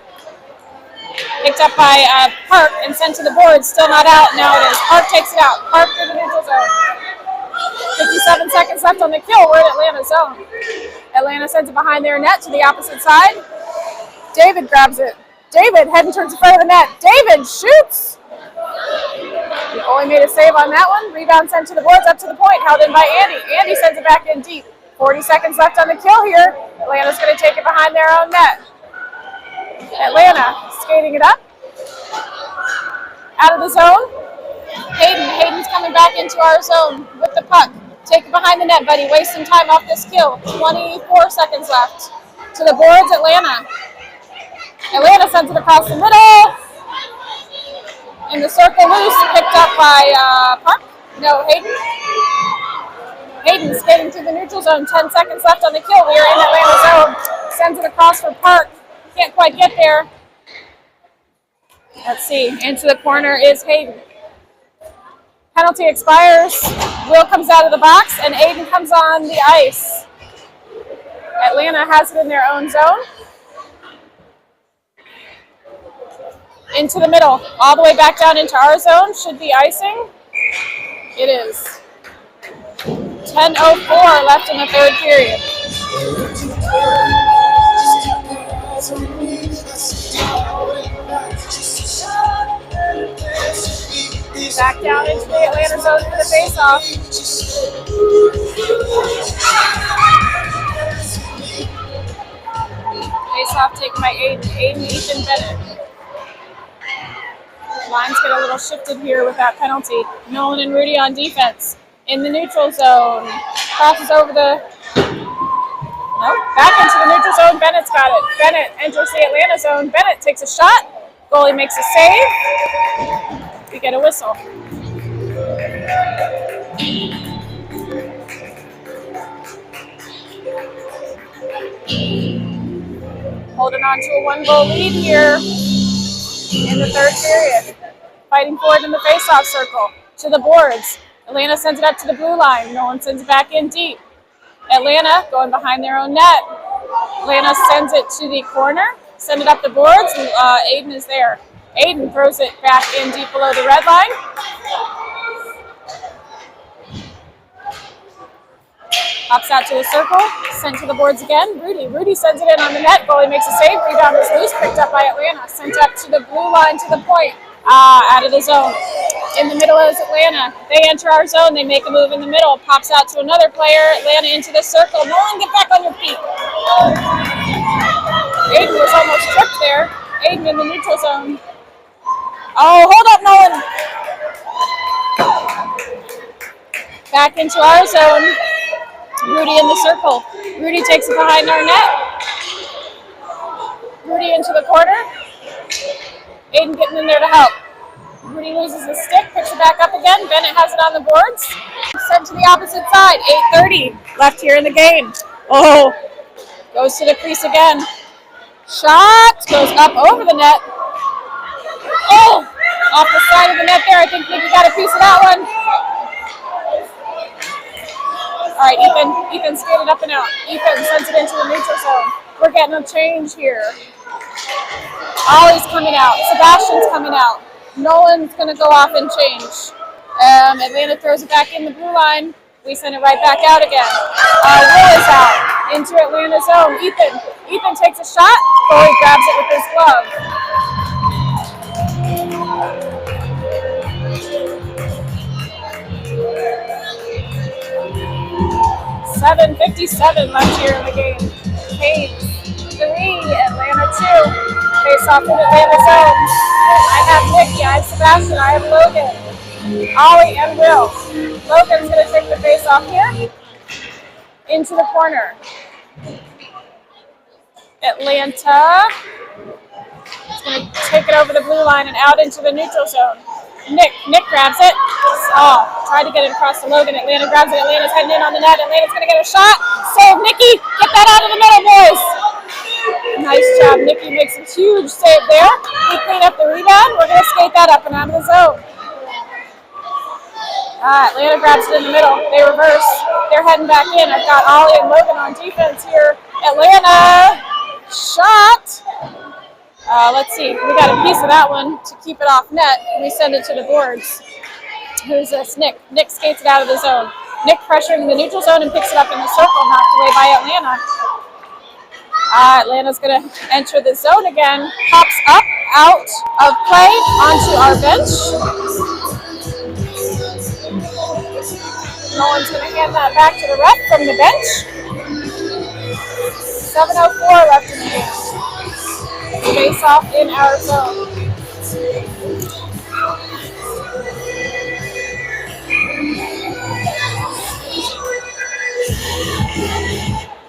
Picked up by Park and sent to the board, still not out. Now it is. Park takes it out. Park through the neutral zone. 57 seconds left on the kill. We're in Atlanta's zone. Atlanta sends it behind their net to the opposite side. David grabs it. David heading towards the front of the net. David shoots. He only made a save on that one. Rebound sent to the boards, up to the point, held in by Andy. Andy sends it back in deep. 40 seconds left on the kill here. Atlanta's going to take it behind their own net. Atlanta skating it up. Out of the zone. Hayden's coming back into our zone with the puck. Take it behind the net, buddy. Wasting time off this kill. 24 seconds left. To the boards, Atlanta. Atlanta sends it across the middle. In the circle loose, picked up by Park. No, Hayden. Hayden skating through the neutral zone. 10 seconds left on the kill. We are in Atlanta zone. Sends it across for Park. Can't quite get there. Let's see. Into the corner is Hayden. Penalty expires. Will comes out of the box, and Aiden comes on the ice. Atlanta has it in their own zone. Into the middle, all the way back down into our zone. Should be icing. It is. 10:04 left in the third period. Back down into the Atlanta zone for the face-off. Face-off taken by Aiden, Ethan Bennett. Lines get a little shifted here with that penalty. Nolan and Rudy on defense. In the neutral zone. Crosses over the... Nope. Back into the neutral zone. Bennett's got it. Bennett enters the Atlanta zone. Bennett takes a shot. Goalie makes a save. We get a whistle. Holding on to a 1-goal lead here in the third period. Fighting forward in the face-off circle. To the boards. Atlanta sends it up to the blue line. Nolan sends it back in deep. Atlanta going behind their own net. Atlanta sends it to the corner. Send it up the boards. Aiden is there. Aiden throws it back in deep below the red line. Pops out to the circle. Sent to the boards again. Rudy sends it in on the net. Goalie makes a save. Rebound is loose. Picked up by Atlanta. Sent up to the blue line to the point. Out of the zone. In the middle is Atlanta. They enter our zone. They make a move in the middle. Pops out to another player. Atlanta into the circle. Nolan, get back on your feet. Aiden was almost tripped there. Aiden in the neutral zone. Oh, hold up, Nolan. Back into our zone. Rudy in the circle. Rudy takes it behind our net. Rudy into the corner. Aiden getting in there to help. Rudy loses the stick, picks it back up again. Bennett has it on the boards. Sent to the opposite side. 8:30 left here in the game. Oh, goes to the crease again. Shot goes up over the net. Oh, off the side of the net there. I think Nicky got a piece of that one. All right, Ethan skated up and out. Ethan sends it into the neutral zone. We're getting a change here. Ollie's coming out. Sebastian's coming out. Nolan's going to go off and change. Atlanta throws it back in the blue line. We send it right back out again. Will is out into Atlanta's zone. Ethan takes a shot. Goalie grabs it with his glove. 7:57 left here in the game. Canes 3, Atlanta 2. Face off in Atlanta zone. I have Nicky, I have Sebastian, I have Logan, Ollie, and Will. Logan's going to take the face off here. Into the corner. Atlanta is going to take it over the blue line and out into the neutral zone. Nick grabs it. Oh, tried to get it across to Logan. Atlanta grabs it. Atlanta's heading in on the net. Atlanta's going to get a shot. Save, Nicky. Get that out of the middle, boys. Nice job. Nicky makes a huge save there. We clean up the rebound. We're going to skate that up and out of the zone. Atlanta grabs it in the middle. They reverse. They're heading back in. I've got Ollie and Logan on defense here. Atlanta shot. Let's see. We got a piece of that one to keep it off net. We send it to the boards. Who's this? Nick. Nick skates it out of the zone. Nick pressuring the neutral zone and picks it up in the circle, knocked away by Atlanta. Atlanta's going to enter the zone again. Pops up, out of play, onto our bench. Nolan's going to hand that back to the ref from the bench. 7:04 left in the game. Face off in our zone.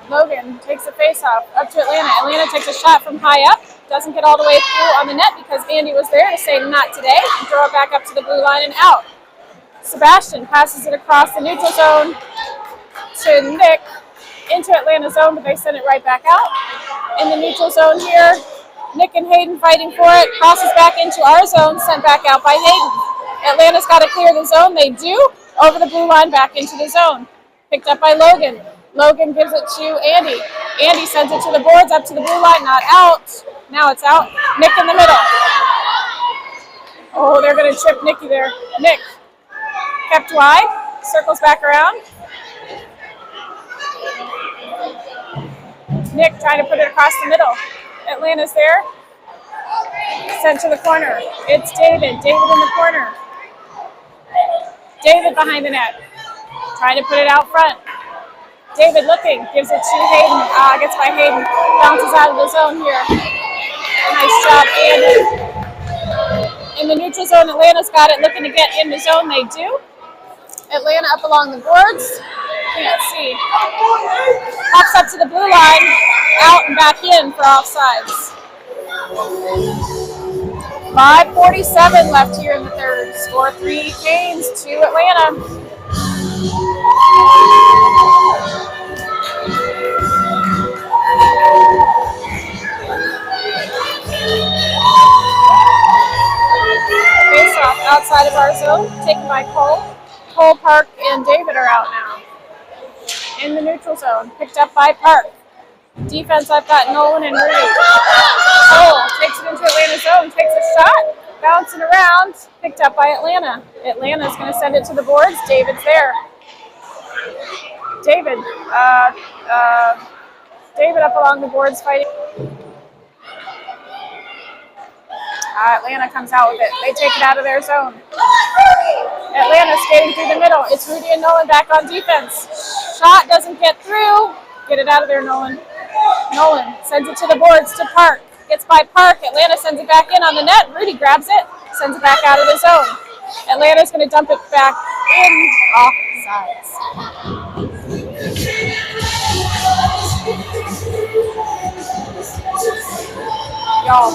Logan takes the face-off up to Atlanta. Atlanta takes a shot from high up. Doesn't get all the way through on the net because Andy was there to say not today. And throw it back up to the blue line and out. Sebastian passes it across the neutral zone to Nick into Atlanta zone, but they send it right back out. In the neutral zone here, Nick and Hayden fighting for it. Crosses back into our zone, sent back out by Hayden. Atlanta's got to clear the zone. They do. Over the blue line, back into the zone. Picked up by Logan. Logan gives it to Andy. Andy sends it to the boards, up to the blue line, not out. Now it's out. Nick in the middle. Oh, they're going to chip Nicky there. Nick kept wide, circles back around. Nick trying to put it across the middle. Atlanta's there. Sent to the corner. It's David. David in the corner. David behind the net. Trying to put it out front. David looking, gives it to Hayden, gets by Hayden, bounces out of the zone here. Nice job, Andy. In the neutral zone, Atlanta's got it, looking to get in the zone, they do. Atlanta up along the boards, can't see. Pops up to the blue line, out and back in for offsides. 5:47 left here in the third. Score 3 Canes, 2 Atlanta. Face off outside of our zone, taken by Cole. Cole, Park, and David are out now. In the neutral zone, picked up by Park. Defense, I've got Nolan and Rudy. Cole takes it into Atlanta zone, takes a shot, bouncing around, picked up by Atlanta. Atlanta's going to send it to the boards. David's there. David, David up along the boards fighting. Atlanta comes out with it. They take it out of their zone. Atlanta skating through the middle. It's Rudy and Nolan back on defense. Shot doesn't get through. Get it out of there, Nolan. Nolan sends it to the boards to Park. Gets by Park. Atlanta sends it back in on the net. Rudy grabs it. Sends it back out of the zone. Atlanta's going to dump it back in off sides. Y'all,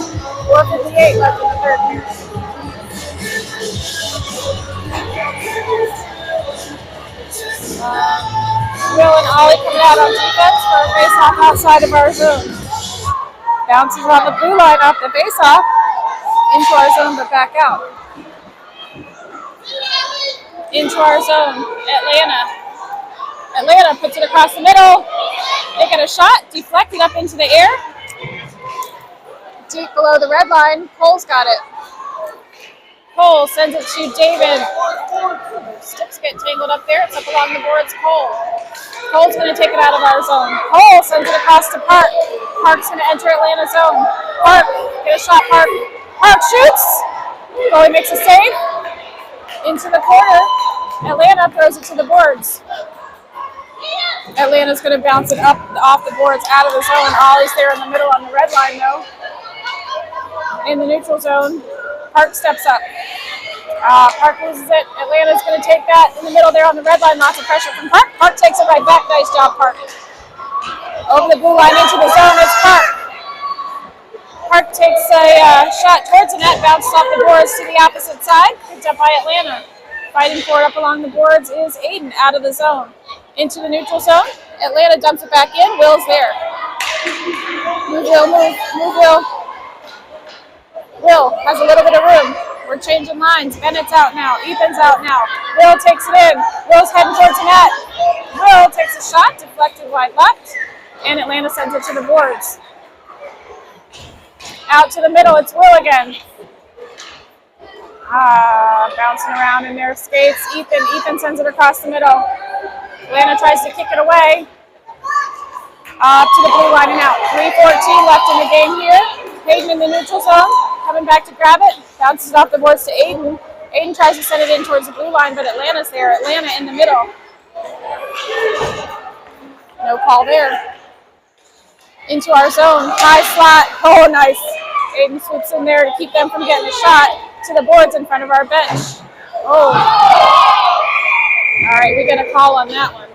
4:58 left in the third period. Will and Ollie coming out on defense for a face-off outside of our zone. Bounces on the blue line off the face-off into our zone, but back out. Into our zone, Atlanta puts it across the middle. They get a shot, deflected up into the air. Deep below the red line, Cole's got it. Cole sends it to David. Sticks get tangled up there. It's up along the boards, Cole. Cole's going to take it out of our zone. Cole sends it across to Park. Park's going to enter Atlanta zone. Park, get a shot, Park. Park shoots. Goalie makes a save. Into the corner. Atlanta throws it to the boards. Atlanta's going to bounce it up off the boards out of the zone. Ollie's there in the middle on the red line, though. In the neutral zone, Park steps up. Park loses it. Atlanta's going to take that in the middle there on the red line. Lots of pressure from Park. Park takes it right back. Nice job, Park. Over the blue line into the zone, it's Park. Park takes a shot towards the net, bounces off the boards to the opposite side. Picked up by Atlanta. Fighting for it up along the boards is Aiden out of the zone. Into the neutral zone. Atlanta dumps it back in. Will's there. Move, Will. Will has a little bit of room. We're changing lines. Bennett's out now. Ethan's out now. Will takes it in. Will's heading towards the net. Will takes a shot, deflected wide left, and Atlanta sends it to the boards. Out to the middle, it's Will again. Bouncing around in their skates. Ethan sends it across the middle. Atlanta tries to kick it away. Up to the blue line and out. 3:14 left in the game here. Hayden in the neutral zone, coming back to grab it. Bounces it off the boards to Aiden. Aiden tries to send it in towards the blue line, but Atlanta's there. Atlanta in the middle. No call there. Into our zone. High slot. Oh, nice. Aiden swoops in there to keep them from getting a shot to the boards in front of our bench. Oh. All right, we get a call on that one.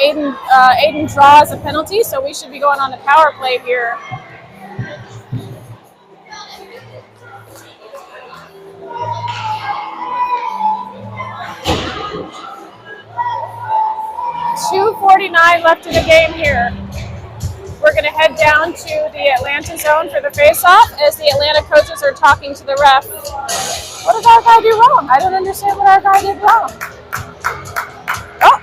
Aiden draws a penalty, so we should be going on the power play here. .249 left in the game here. We're going to head down to the Atlanta zone for the face-off as the Atlanta coaches are talking to the ref. What did our guy do wrong? I don't understand what our guy did wrong. Oh,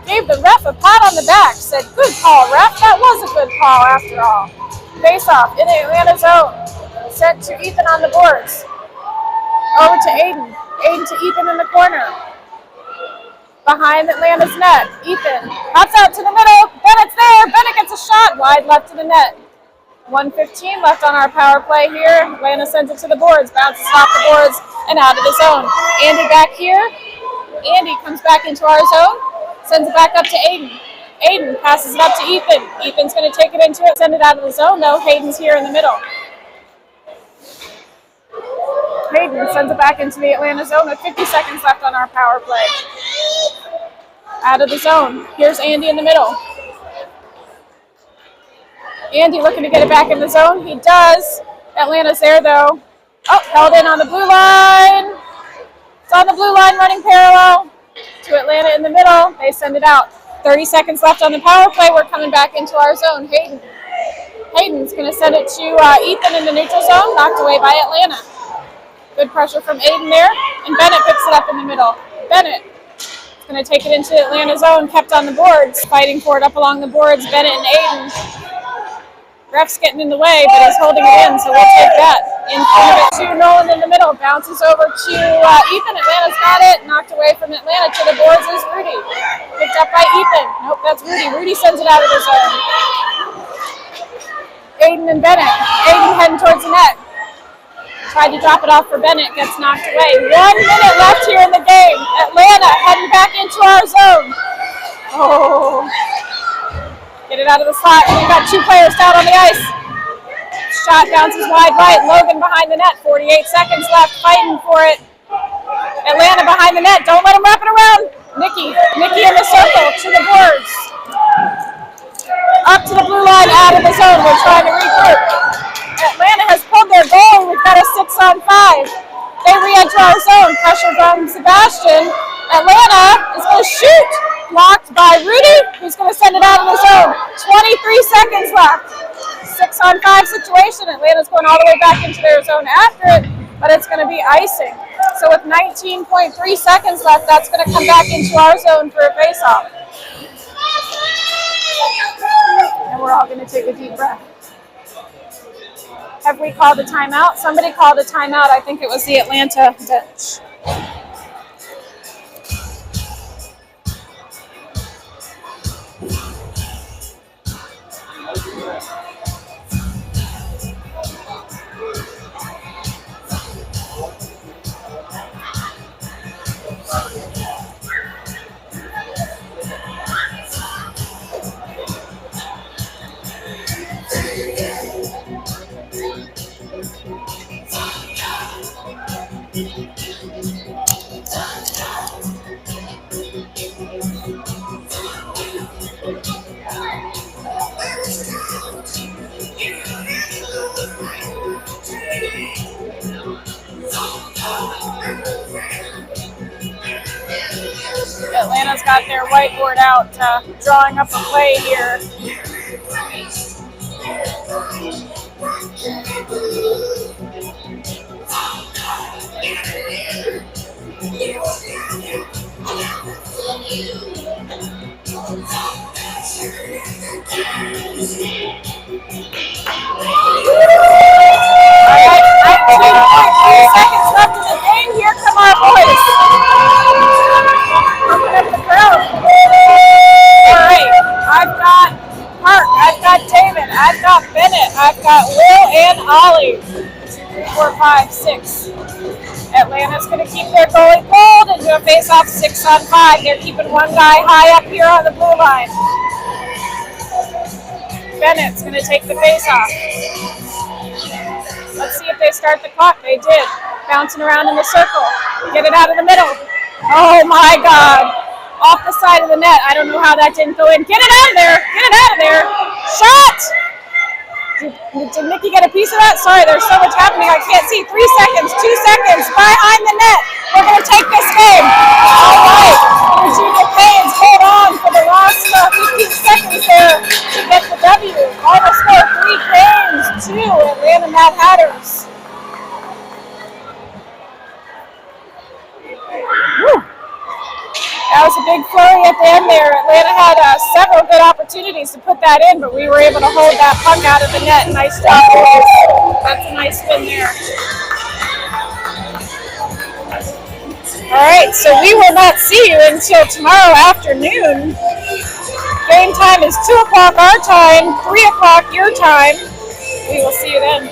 gave the ref a pat on the back. Said, good call, ref. That was a good call after all. Face-off in the Atlanta zone. Sent to Ethan on the boards. Over to Aiden. Aiden to Ethan in the corner. Behind Atlanta's net. Ethan hops out to the middle. Bennett's there. Bennett gets a shot. Wide left to the net. 1:15 left on our power play here. Atlanta sends it to the boards. Bounces off the boards and out of the zone. Andy back here. Andy comes back into our zone. Sends it back up to Aiden. Aiden passes it up to Ethan. Ethan's going to take it into it. Send it out of the zone though. Hayden's here in the middle. Hayden sends it back into the Atlanta zone with 50 seconds left on our power play. Out of the zone. Here's Andy in the middle. Andy looking to get it back in the zone. He does. Atlanta's there though. Oh, held in on the blue line. It's on the blue line running parallel to Atlanta in the middle. They send it out. 30 seconds left on the power play. We're coming back into our zone. Hayden's going to send it to Ethan in the neutral zone. Knocked away by Atlanta. Good pressure from Aiden there, and Bennett picks it up in the middle. Bennett is going to take it into the Atlanta zone, kept on the boards, fighting for it up along the boards. Bennett and Aiden. Ref's getting in the way, but he's holding it in, so we'll take that. In front of it to Nolan in the middle, bounces over to Ethan. Atlanta's got it, knocked away from Atlanta to the boards is Rudy. Picked up by Ethan. Nope, that's Rudy. Rudy sends it out of the zone. Aiden and Bennett. Aiden heading towards the net. Tried to drop it off for Bennett, gets knocked away. 1 minute left here in the game. Atlanta heading back into our zone. Oh. Get it out of the slot. We've got two players down on the ice. Shot bounces wide right. Logan behind the net. 48 seconds left, fighting for it. Atlanta behind the net. Don't let him wrap it around. Nikki in the circle to the boards. Up to the blue line, out of the zone. We're trying to regroup. Atlanta has pulled their goal. We've got a 6-on-5. They re-enter our zone. Pressure from Sebastian. Atlanta is going to shoot. Blocked by Rudy, who's going to send it out of the zone. 23 seconds left. 6-on-5 situation. Atlanta's going all the way back into their zone after it, but it's going to be icing. So with 19.3 seconds left, that's going to come back into our zone for a face-off. And we're all going to take a deep breath. Have we called a timeout? Somebody called a timeout. I think it was the Atlanta bench. Atlanta's got their whiteboard out, drawing up a play here. Alright, 19.3 seconds left in the game. Here come our boys. Open up the crowd. Alright, I've got Mark, I've got David, I've got Bennett, I've got Will and Ollie. 3, 4, 5, 6. Atlanta's going to keep their goalie pulled and do a face-off 6-on-5. They're keeping one guy high up here on the blue line. Bennett's going to take the face-off. Let's see if they start the clock. They did. Bouncing around in the circle. Get it out of the middle. Oh my God. Off the side of the net. I don't know how that didn't go in. Get it out of there. Get it out of there. Shot. Did Nikki get a piece of that? Sorry, there's so much happening. I can't see. 3 seconds. 2 seconds. Behind the net. They're going to take this game. All right. Virginia Canes hold on for the last 15 seconds there to get the W. Final score 3 Canes, 2 Atlanta Madhatters. Woo. That was a big flurry at the end there. Atlanta had several good opportunities to put that in, but we were able to hold that puck out of the net. Nice job, boys. That's a nice win there. All right, so we will not see you until tomorrow afternoon. Game time is 2 o'clock our time, 3 o'clock your time. We will see you then.